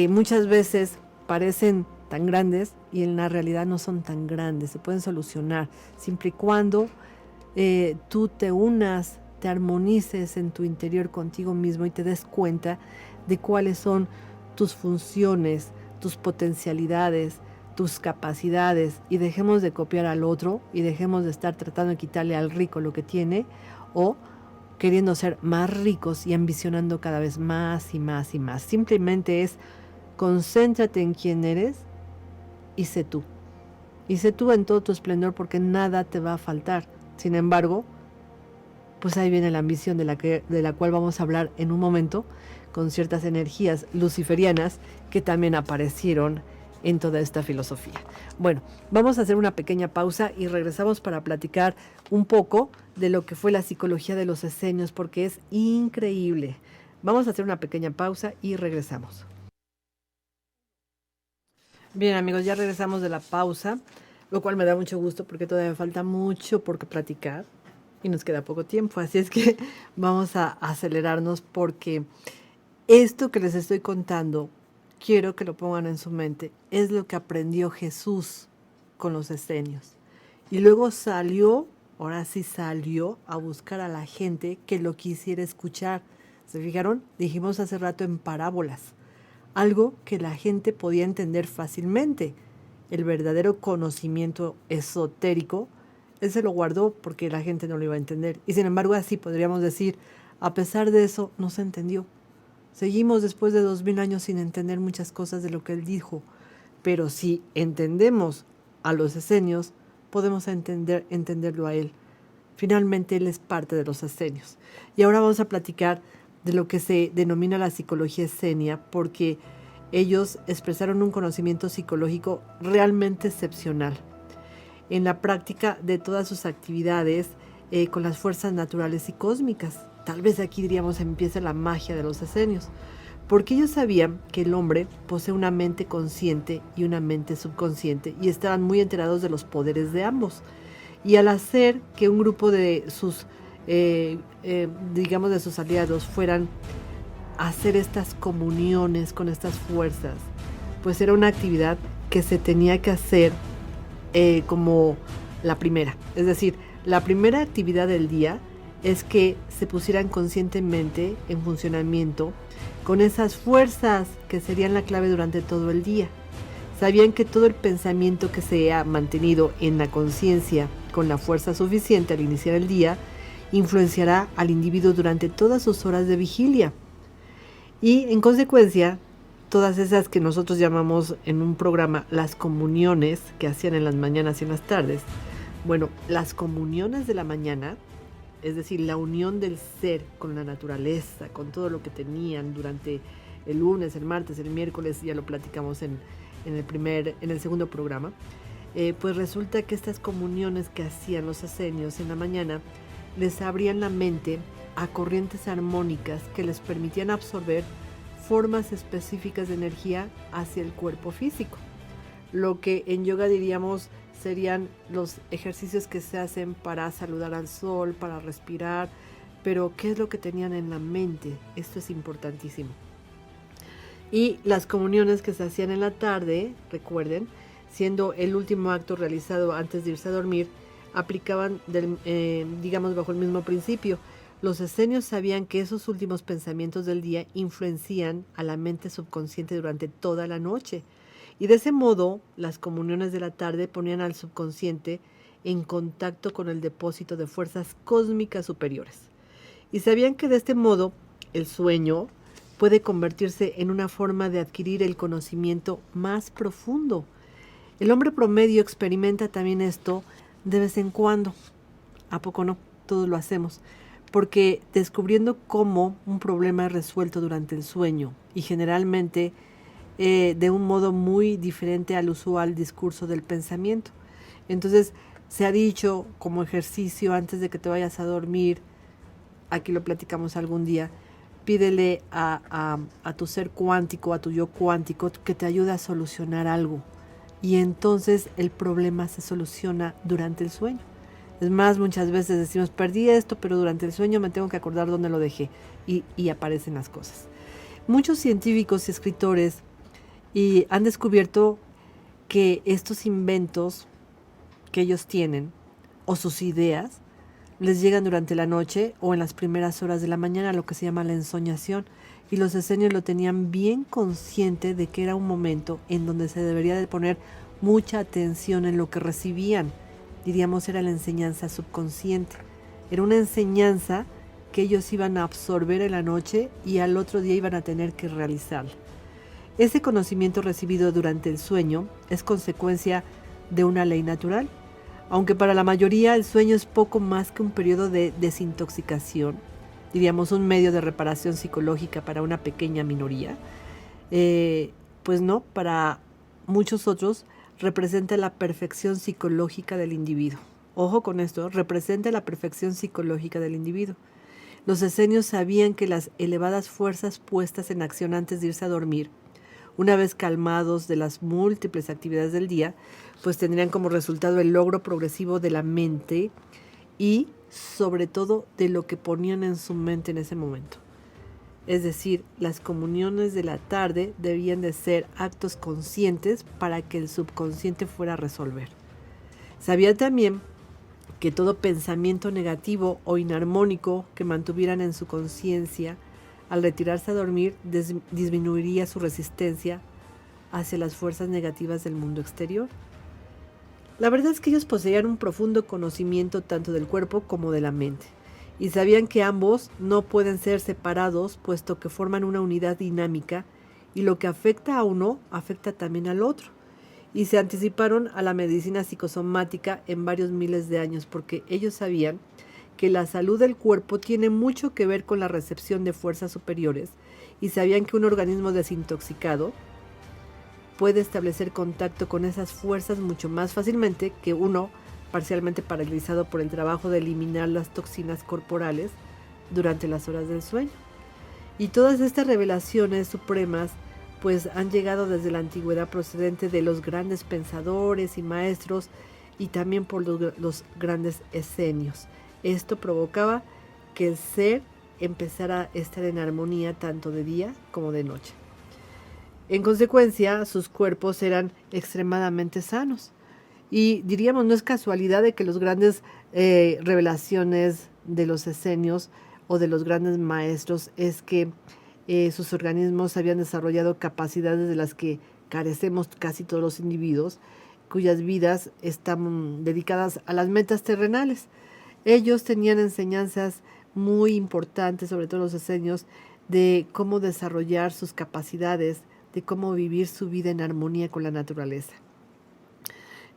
muchas veces parecen tan grandes y en la realidad no son tan grandes, se pueden solucionar siempre y cuando tú te unas, te armonices en tu interior contigo mismo y te des cuenta de cuáles son tus funciones, tus potencialidades, tus capacidades, y dejemos de copiar al otro y dejemos de estar tratando de quitarle al rico lo que tiene o queriendo ser más ricos y ambicionando cada vez más y más y más. Simplemente es concéntrate en quién eres y sé tú. Y sé tú en todo tu esplendor porque nada te va a faltar. Sin embargo, pues ahí viene la ambición de la cual vamos a hablar en un momento, con ciertas energías luciferianas que también aparecieron en toda esta filosofía. Bueno, vamos a hacer una pequeña pausa y regresamos para platicar un poco de lo que fue la psicología de los esenios, porque es increíble. Vamos a hacer una pequeña pausa y regresamos. Bien, amigos, ya regresamos de la pausa, lo cual me da mucho gusto porque todavía me falta mucho por platicar y nos queda poco tiempo, así es que vamos a acelerarnos porque esto que les estoy contando, quiero que lo pongan en su mente, es lo que aprendió Jesús con los esenios. Y luego salió, ahora sí salió a buscar a la gente que lo quisiera escuchar. ¿Se fijaron? Dijimos hace rato en parábolas, algo que la gente podía entender fácilmente. El verdadero conocimiento esotérico, él se lo guardó porque la gente no lo iba a entender. Y sin embargo, así podríamos decir, a pesar de eso, no se entendió. Seguimos después de 2000 años sin entender muchas cosas de lo que él dijo. Pero si entendemos a los esenios, podemos entenderlo a él. Finalmente, él es parte de los esenios. Y ahora vamos a platicar de lo que se denomina la psicología esenia, porque ellos expresaron un conocimiento psicológico realmente excepcional en la práctica de todas sus actividades con las fuerzas naturales y cósmicas. Tal vez aquí diríamos empieza la magia de los esenios, porque ellos sabían que el hombre posee una mente consciente y una mente subconsciente y estaban muy enterados de los poderes de ambos. Y al hacer que un grupo de sus, digamos de sus aliados fueran a hacer estas comuniones con estas fuerzas, pues era una actividad que se tenía que hacer como la primera. Es decir, la primera actividad del día es que se pusieran conscientemente en funcionamiento con esas fuerzas que serían la clave durante todo el día. Sabían que todo el pensamiento que se ha mantenido en la conciencia con la fuerza suficiente al iniciar el día influenciará al individuo durante todas sus horas de vigilia. Y en consecuencia, todas esas que nosotros llamamos en un programa las comuniones que hacían en las mañanas y en las tardes, bueno, las comuniones de la mañana, es decir, la unión del ser con la naturaleza, con todo lo que tenían durante el lunes, el martes, el miércoles, ya lo platicamos en el segundo programa, pues resulta que estas comuniones que hacían los esenios en la mañana les abrían la mente a corrientes armónicas que les permitían absorber formas específicas de energía hacia el cuerpo físico. Lo que en yoga diríamos serían los ejercicios que se hacen para saludar al sol, para respirar, pero ¿qué es lo que tenían en la mente? Esto es importantísimo. Y las comuniones que se hacían en la tarde, recuerden, siendo el último acto realizado antes de irse a dormir, aplicaban, digamos, bajo el mismo principio. Los esenios sabían que esos últimos pensamientos del día influencian a la mente subconsciente durante toda la noche. Y de ese modo, las comuniones de la tarde ponían al subconsciente en contacto con el depósito de fuerzas cósmicas superiores. Y sabían que de este modo, el sueño puede convertirse en una forma de adquirir el conocimiento más profundo. El hombre promedio experimenta también esto de vez en cuando. ¿A poco no? Todos lo hacemos. Porque descubriendo cómo un problema es resuelto durante el sueño y generalmente de un modo muy diferente al usual discurso del pensamiento. Entonces, se ha dicho como ejercicio antes de que te vayas a dormir, aquí lo platicamos algún día, pídele a tu ser cuántico, a tu yo cuántico, que te ayude a solucionar algo. Y entonces el problema se soluciona durante el sueño. Es más, muchas veces decimos, perdí esto, pero durante el sueño me tengo que acordar dónde lo dejé. Y aparecen las cosas. Muchos científicos y escritores Y han descubierto que estos inventos que ellos tienen o sus ideas les llegan durante la noche o en las primeras horas de la mañana, lo que se llama la ensoñación. Y los esenios lo tenían bien consciente de que era un momento en donde se debería de poner mucha atención en lo que recibían. Diríamos, era la enseñanza subconsciente. Era una enseñanza que ellos iban a absorber en la noche y al otro día iban a tener que realizarla. Ese conocimiento recibido durante el sueño es consecuencia de una ley natural, aunque para la mayoría el sueño es poco más que un periodo de desintoxicación, diríamos un medio de reparación psicológica para una pequeña minoría, pues no, para muchos otros representa la perfección psicológica del individuo. Ojo con esto, representa la perfección psicológica del individuo. Los esenios sabían que las elevadas fuerzas puestas en acción antes de irse a dormir, una vez calmados de las múltiples actividades del día, pues tendrían como resultado el logro progresivo de la mente y sobre todo de lo que ponían en su mente en ese momento. Es decir, las comuniones de la tarde debían de ser actos conscientes para que el subconsciente fuera a resolver. Sabían también que todo pensamiento negativo o inarmónico que mantuvieran en su conciencia al retirarse a dormir disminuiría su resistencia hacia las fuerzas negativas del mundo exterior. La verdad es que ellos poseían un profundo conocimiento tanto del cuerpo como de la mente, y sabían que ambos no pueden ser separados puesto que forman una unidad dinámica y lo que afecta a uno afecta también al otro. Y se anticiparon a la medicina psicosomática en varios miles de años porque ellos sabían que la salud del cuerpo tiene mucho que ver con la recepción de fuerzas superiores y sabían que un organismo desintoxicado puede establecer contacto con esas fuerzas mucho más fácilmente que uno parcialmente paralizado por el trabajo de eliminar las toxinas corporales durante las horas del sueño. Y todas estas revelaciones supremas pues han llegado desde la antigüedad procedente de los grandes pensadores y maestros y también por los grandes esenios. Esto provocaba que el ser empezara a estar en armonía tanto de día como de noche. En consecuencia, sus cuerpos eran extremadamente sanos. Y diríamos, no es casualidad de que los grandes revelaciones de los esenios o de los grandes maestros es que sus organismos habían desarrollado capacidades de las que carecemos casi todos los individuos, cuyas vidas están dedicadas a las metas terrenales. Ellos tenían enseñanzas muy importantes, sobre todo los esenios, de cómo desarrollar sus capacidades, de cómo vivir su vida en armonía con la naturaleza.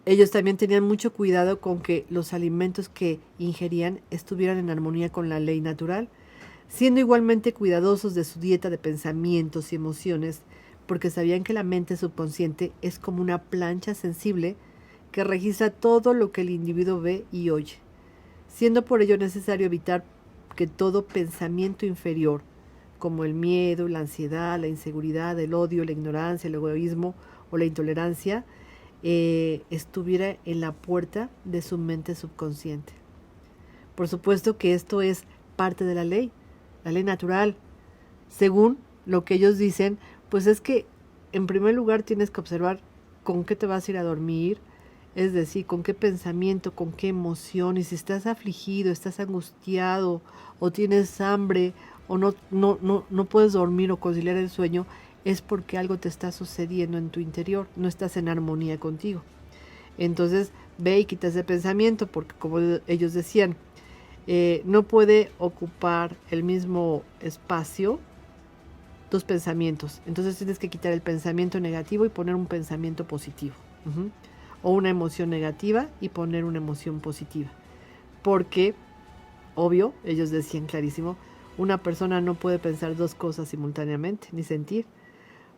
Ellos también tenían mucho cuidado con que los alimentos que ingerían estuvieran en armonía con la ley natural, siendo igualmente cuidadosos de su dieta de pensamientos y emociones, porque sabían que la mente subconsciente es como una plancha sensible que registra todo lo que el individuo ve y oye, siendo por ello necesario evitar que todo pensamiento inferior, como el miedo, la ansiedad, la inseguridad, el odio, la ignorancia, el egoísmo o la intolerancia, estuviera en la puerta de su mente subconsciente. Por supuesto que esto es parte de la ley natural. Según lo que ellos dicen, pues es que en primer lugar tienes que observar con qué te vas a ir a dormir, es decir, con qué pensamiento, con qué emoción, y si estás afligido, estás angustiado, o tienes hambre, o no puedes dormir o conciliar el sueño, es porque algo te está sucediendo en tu interior, no estás en armonía contigo. Entonces ve y quita ese pensamiento, porque como ellos decían, no puede ocupar el mismo espacio tus pensamientos. Entonces tienes que quitar el pensamiento negativo y poner un pensamiento positivo. O una emoción negativa y poner una emoción positiva. Porque, obvio, ellos decían clarísimo, una persona no puede pensar dos cosas simultáneamente, ni sentir.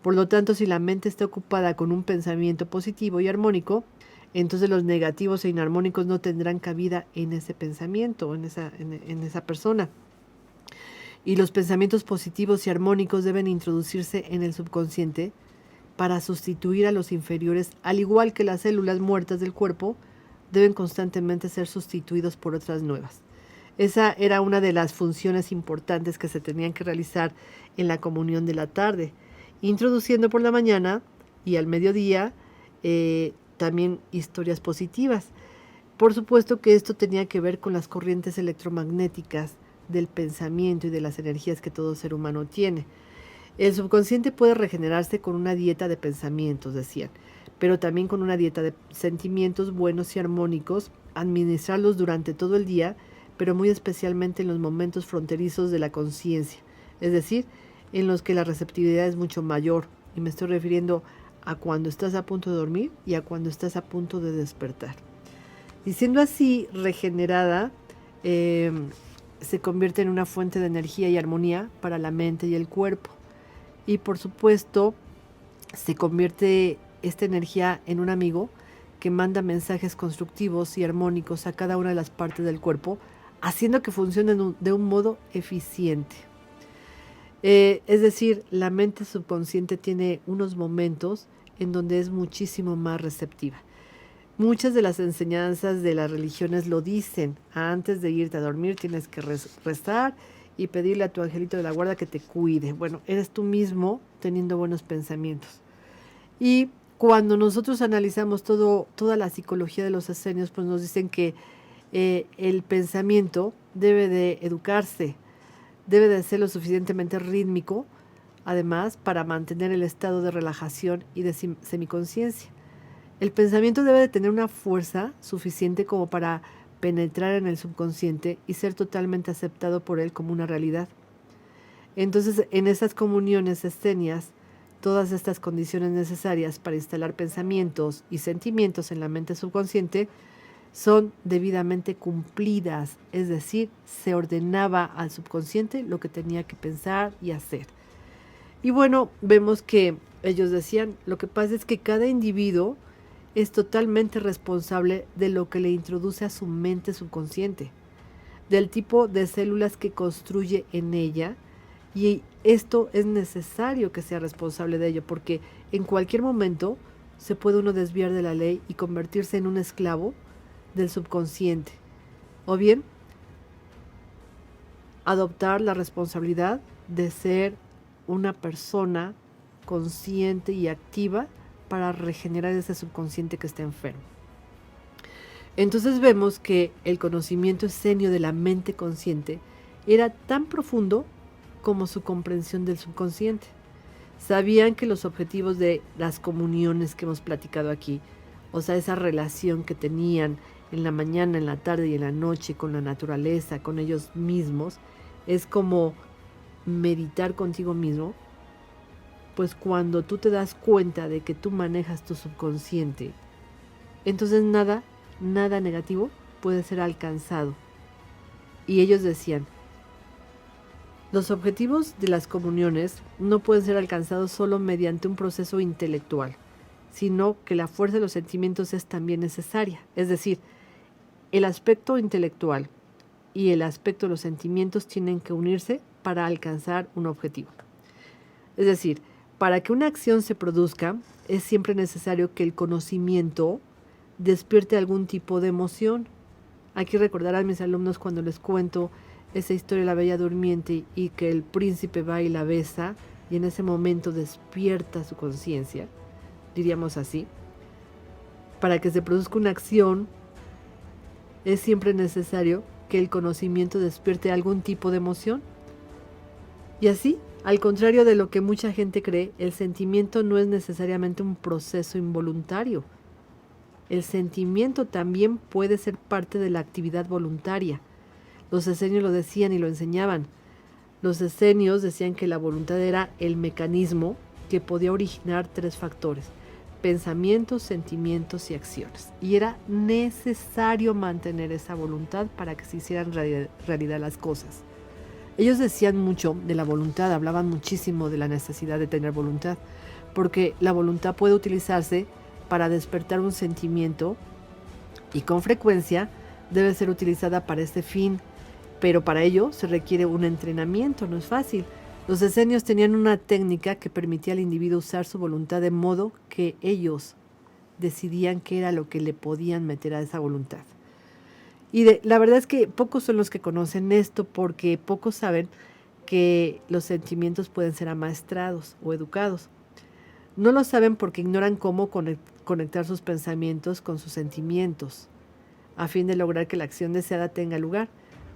Por lo tanto, si la mente está ocupada con un pensamiento positivo y armónico, entonces los negativos e inarmónicos no tendrán cabida en ese pensamiento, en esa persona. Y los pensamientos positivos y armónicos deben introducirse en el subconsciente para sustituir a los inferiores, al igual que las células muertas del cuerpo deben constantemente ser sustituidos por otras nuevas. Esa era una de las funciones importantes que se tenían que realizar en la comunión de la tarde, introduciendo por la mañana y al mediodía también historias positivas. Por supuesto que esto tenía que ver con las corrientes electromagnéticas del pensamiento y de las energías que todo ser humano tiene. El subconsciente puede regenerarse con una dieta de pensamientos, decían, pero también con una dieta de sentimientos buenos y armónicos, administrarlos durante todo el día, pero muy especialmente en los momentos fronterizos de la conciencia, es decir, en los que la receptividad es mucho mayor, y me estoy refiriendo a cuando estás a punto de dormir y a cuando estás a punto de despertar. Y siendo así regenerada, se convierte en una fuente de energía y armonía para la mente y el cuerpo. Y por supuesto, se convierte esta energía en un amigo que manda mensajes constructivos y armónicos a cada una de las partes del cuerpo, haciendo que funcionen de un modo eficiente. Es decir, la mente subconsciente tiene unos momentos en donde es muchísimo más receptiva. Muchas de las enseñanzas de las religiones lo dicen. Antes de irte a dormir tienes que rezar y pedirle a tu angelito de la guarda que te cuide. Bueno, eres tú mismo teniendo buenos pensamientos. Y cuando nosotros analizamos toda la psicología de los esenios, pues nos dicen que el pensamiento debe de educarse, debe de ser lo suficientemente rítmico, además, para mantener el estado de relajación y de semiconciencia. El pensamiento debe de tener una fuerza suficiente como para penetrar en el subconsciente y ser totalmente aceptado por él como una realidad. Entonces, en esas comuniones esenias, todas estas condiciones necesarias para instalar pensamientos y sentimientos en la mente subconsciente son debidamente cumplidas, es decir, se ordenaba al subconsciente lo que tenía que pensar y hacer. Y bueno, vemos que ellos decían, lo que pasa es que cada individuo es totalmente responsable de lo que le introduce a su mente subconsciente, del tipo de células que construye en ella, y esto es necesario que sea responsable de ello, porque en cualquier momento se puede uno desviar de la ley y convertirse en un esclavo del subconsciente, o bien adoptar la responsabilidad de ser una persona consciente y activa para regenerar ese subconsciente que está enfermo. Entonces vemos que el conocimiento esenio de la mente consciente era tan profundo como su comprensión del subconsciente. Sabían que los objetivos de las comuniones que hemos platicado aquí, o sea, esa relación que tenían en la mañana, en la tarde y en la noche con la naturaleza, con ellos mismos, es como meditar contigo mismo. Pues cuando tú te das cuenta de que tú manejas tu subconsciente, entonces nada negativo puede ser alcanzado. Y ellos decían, los objetivos de las comuniones no pueden ser alcanzados solo mediante un proceso intelectual, sino que la fuerza de los sentimientos es también necesaria. Es decir, el aspecto intelectual y el aspecto de los sentimientos tienen que unirse para alcanzar un objetivo. Es decir, para que una acción se produzca, es siempre necesario que el conocimiento despierte algún tipo de emoción. Aquí recordarán a mis alumnos cuando les cuento esa historia de la Bella Durmiente y que el príncipe va y la besa y en ese momento despierta su conciencia, diríamos así. Para que se produzca una acción, es siempre necesario que el conocimiento despierte algún tipo de emoción. Y así, al contrario de lo que mucha gente cree, el sentimiento no es necesariamente un proceso involuntario. El sentimiento también puede ser parte de la actividad voluntaria. Los esenios lo decían y lo enseñaban. Los esenios decían que la voluntad era el mecanismo que podía originar 3 factores: pensamientos, sentimientos y acciones. Y era necesario mantener esa voluntad para que se hicieran realidad las cosas. Ellos decían mucho de la voluntad, hablaban muchísimo de la necesidad de tener voluntad, porque la voluntad puede utilizarse para despertar un sentimiento y con frecuencia debe ser utilizada para este fin, pero para ello se requiere un entrenamiento, no es fácil. Los esenios tenían una técnica que permitía al individuo usar su voluntad de modo que ellos decidían qué era lo que le podían meter a esa voluntad. Y la verdad es que pocos son los que conocen esto, porque pocos saben que los sentimientos pueden ser amaestrados o educados. No lo saben porque ignoran cómo conectar sus pensamientos con sus sentimientos, a fin de lograr que la acción deseada tenga lugar.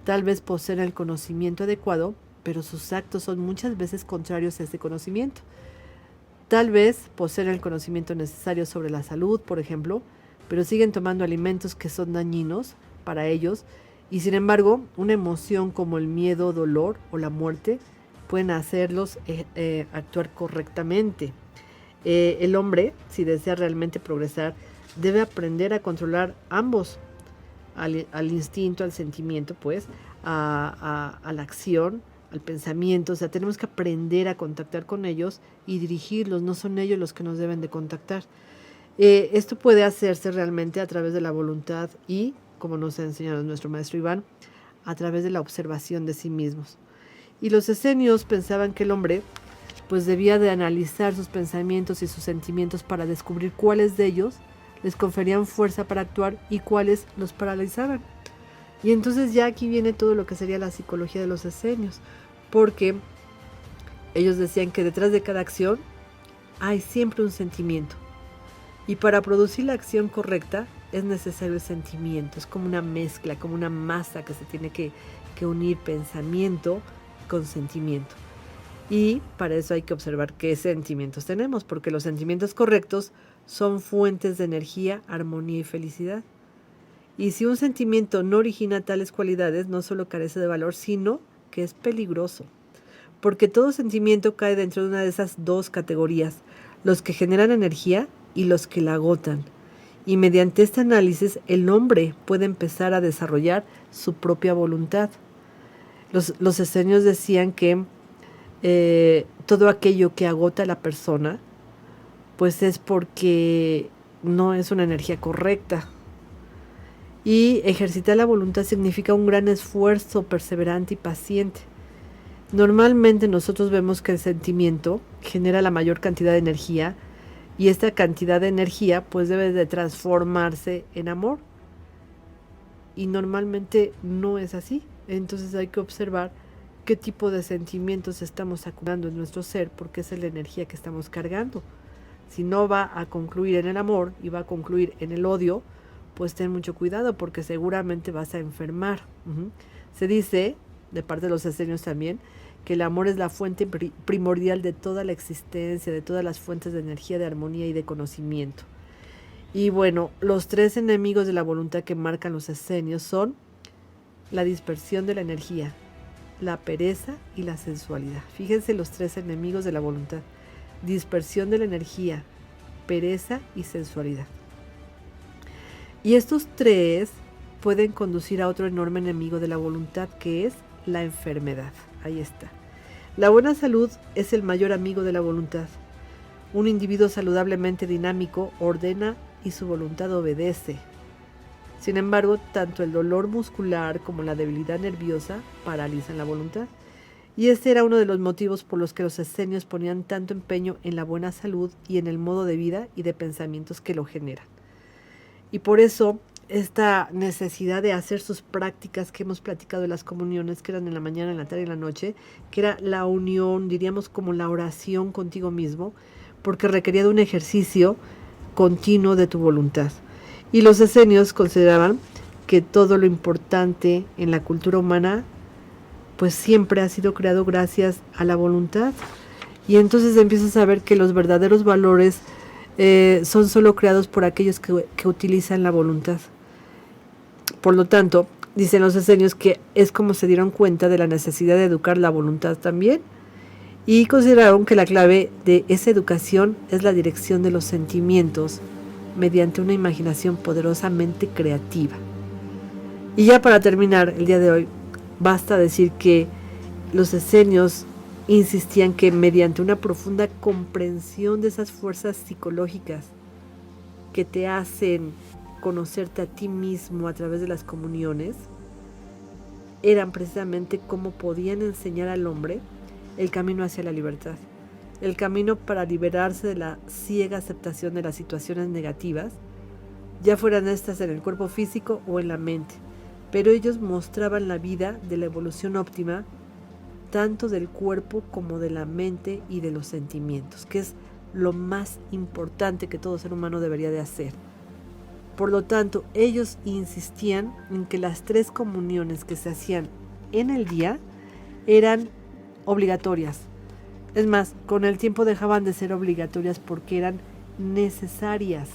Tal vez poseen el conocimiento adecuado, pero sus actos son muchas veces contrarios a ese conocimiento. Tal vez poseen el conocimiento necesario sobre la salud, por ejemplo, pero siguen tomando alimentos que son dañinos para ellos, y sin embargo, una emoción como el miedo, dolor o la muerte pueden hacerlos actuar correctamente. El hombre, si desea realmente progresar, debe aprender a controlar ambos, al instinto, al sentimiento, pues, a la acción, al pensamiento. O sea, tenemos que aprender a contactar con ellos y dirigirlos. No son ellos los que nos deben de contactar. Esto puede hacerse realmente a través de la voluntad y, como nos ha enseñado nuestro maestro Iván, a través de la observación de sí mismos. Y los esenios pensaban que el hombre pues debía de analizar sus pensamientos y sus sentimientos para descubrir cuáles de ellos les conferían fuerza para actuar y cuáles los paralizaban. Y entonces ya aquí viene todo lo que sería la psicología de los esenios, porque ellos decían que detrás de cada acción hay siempre un sentimiento. Y para producir la acción correcta es necesario el sentimiento. Es como una mezcla, como una masa que se tiene que unir pensamiento con sentimiento. Y para eso hay que observar qué sentimientos tenemos, porque los sentimientos correctos son fuentes de energía, armonía y felicidad. Y si un sentimiento no origina tales cualidades, no solo carece de valor, sino que es peligroso. Porque todo sentimiento cae dentro de una de esas dos categorías, los que generan energía y los que la agotan. Y mediante este análisis, el hombre puede empezar a desarrollar su propia voluntad. Los esenios decían que todo aquello que agota a la persona, pues es porque no es una energía correcta. Y ejercitar la voluntad significa un gran esfuerzo perseverante y paciente. Normalmente nosotros vemos que el sentimiento genera la mayor cantidad de energía y esta cantidad de energía pues debe de transformarse en amor. Y normalmente no es así. Entonces hay que observar qué tipo de sentimientos estamos acumulando en nuestro ser, porque esa es la energía que estamos cargando. Si no va a concluir en el amor y va a concluir en el odio, pues ten mucho cuidado porque seguramente vas a enfermar. Se dice, de parte de los esenios también, que el amor es la fuente primordial de toda la existencia, de todas las fuentes de energía, de armonía y de conocimiento. Y bueno, los tres enemigos de la voluntad que marcan los esenios son la dispersión de la energía, la pereza y la sensualidad. Fíjense los tres enemigos de la voluntad: dispersión de la energía, pereza y sensualidad. Y estos tres pueden conducir a otro enorme enemigo de la voluntad, que es la enfermedad. Ahí está. La buena salud es el mayor amigo de la voluntad. Un individuo saludablemente dinámico ordena y su voluntad obedece. Sin embargo, tanto el dolor muscular como la debilidad nerviosa paralizan la voluntad. Y este era uno de los motivos por los que los esenios ponían tanto empeño en la buena salud y en el modo de vida y de pensamientos que lo generan. Y por eso esta necesidad de hacer sus prácticas que hemos platicado de las comuniones, que eran en la mañana, en la tarde y en la noche, que era la unión, diríamos como la oración contigo mismo, porque requería de un ejercicio continuo de tu voluntad. Y los esenios consideraban que todo lo importante en la cultura humana pues siempre ha sido creado gracias a la voluntad. Y entonces empiezas a ver que los verdaderos valores son solo creados por aquellos que utilizan la voluntad. Por lo tanto, dicen los esenios que es como se dieron cuenta de la necesidad de educar la voluntad también, y consideraron que la clave de esa educación es la dirección de los sentimientos mediante una imaginación poderosamente creativa. Y ya para terminar el día de hoy, basta decir que los esenios insistían que mediante una profunda comprensión de esas fuerzas psicológicas que te hacen conocerte a ti mismo a través de las comuniones, eran precisamente cómo podían enseñar al hombre el camino hacia la libertad, el camino para liberarse de la ciega aceptación de las situaciones negativas, ya fueran estas en el cuerpo físico o en la mente. Pero ellos mostraban la vida de la evolución óptima, tanto del cuerpo como de la mente y de los sentimientos, que es lo más importante que todo ser humano debería de hacer. Por lo tanto, ellos insistían en que las 3 comuniones que se hacían en el día eran obligatorias. Es más, con el tiempo dejaban de ser obligatorias porque eran necesarias.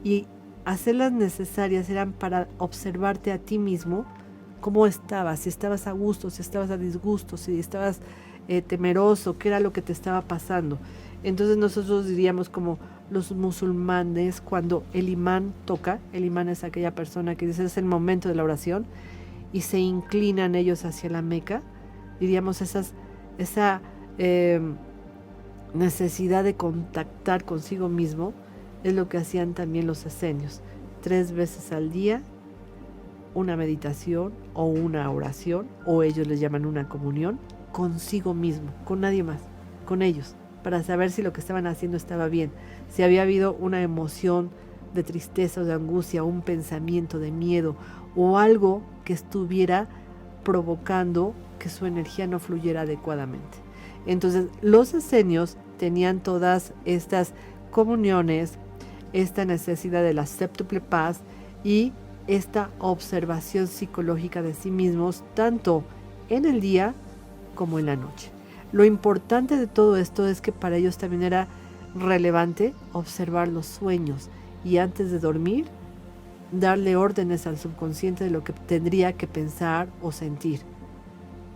Y hacerlas necesarias eran para observarte a ti mismo cómo estabas, si estabas a gusto, si estabas a disgusto, si estabas temeroso, qué era lo que te estaba pasando. Entonces nosotros diríamos como los musulmanes, cuando el imán toca, el imán es aquella persona que dice es el momento de la oración, y se inclinan ellos hacia la Meca, diríamos esa necesidad de contactar consigo mismo, es lo que hacían también los esenios. 3 veces al día, una meditación o una oración, o ellos les llaman una comunión, consigo mismo, con nadie más, con ellos, para saber si lo que estaban haciendo estaba bien, si había habido una emoción de tristeza o de angustia, un pensamiento de miedo o algo que estuviera provocando que su energía no fluyera adecuadamente. Entonces los esenios tenían todas estas comuniones, esta necesidad de la séptuple paz y esta observación psicológica de sí mismos, tanto en el día como en la noche. Lo importante de todo esto es que para ellos también era relevante observar los sueños y antes de dormir darle órdenes al subconsciente de lo que tendría que pensar o sentir.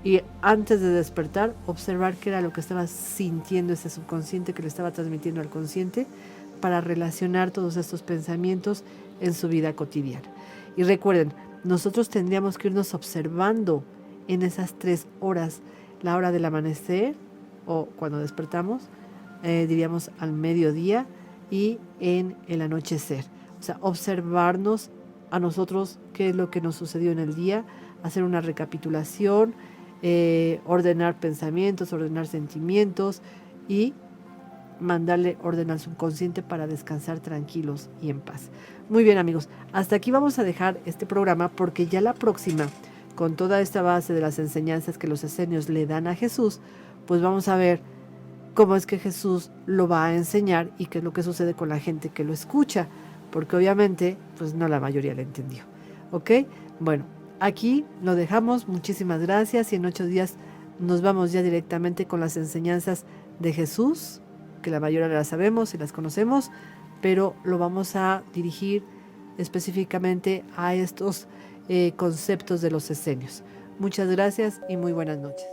Y antes de despertar, observar qué era lo que estaba sintiendo ese subconsciente que le estaba transmitiendo al consciente para relacionar todos estos pensamientos en su vida cotidiana. Y recuerden, nosotros tendríamos que irnos observando en esas 3 horas, la hora del amanecer o cuando despertamos, diríamos al mediodía y en el anochecer. O sea, observarnos a nosotros qué es lo que nos sucedió en el día, hacer una recapitulación, ordenar pensamientos, ordenar sentimientos y mandarle orden al subconsciente para descansar tranquilos y en paz. Muy bien, amigos, hasta aquí vamos a dejar este programa porque ya la próxima, con toda esta base de las enseñanzas que los esenios le dan a Jesús, pues vamos a ver cómo es que Jesús lo va a enseñar y qué es lo que sucede con la gente que lo escucha, porque obviamente pues no la mayoría lo entendió. ¿Ok? Bueno, aquí lo dejamos, muchísimas gracias y en 8 días nos vamos ya directamente con las enseñanzas de Jesús, que la mayoría las sabemos y las conocemos, pero lo vamos a dirigir específicamente a estos conceptos de los esenios. Muchas gracias y muy buenas noches.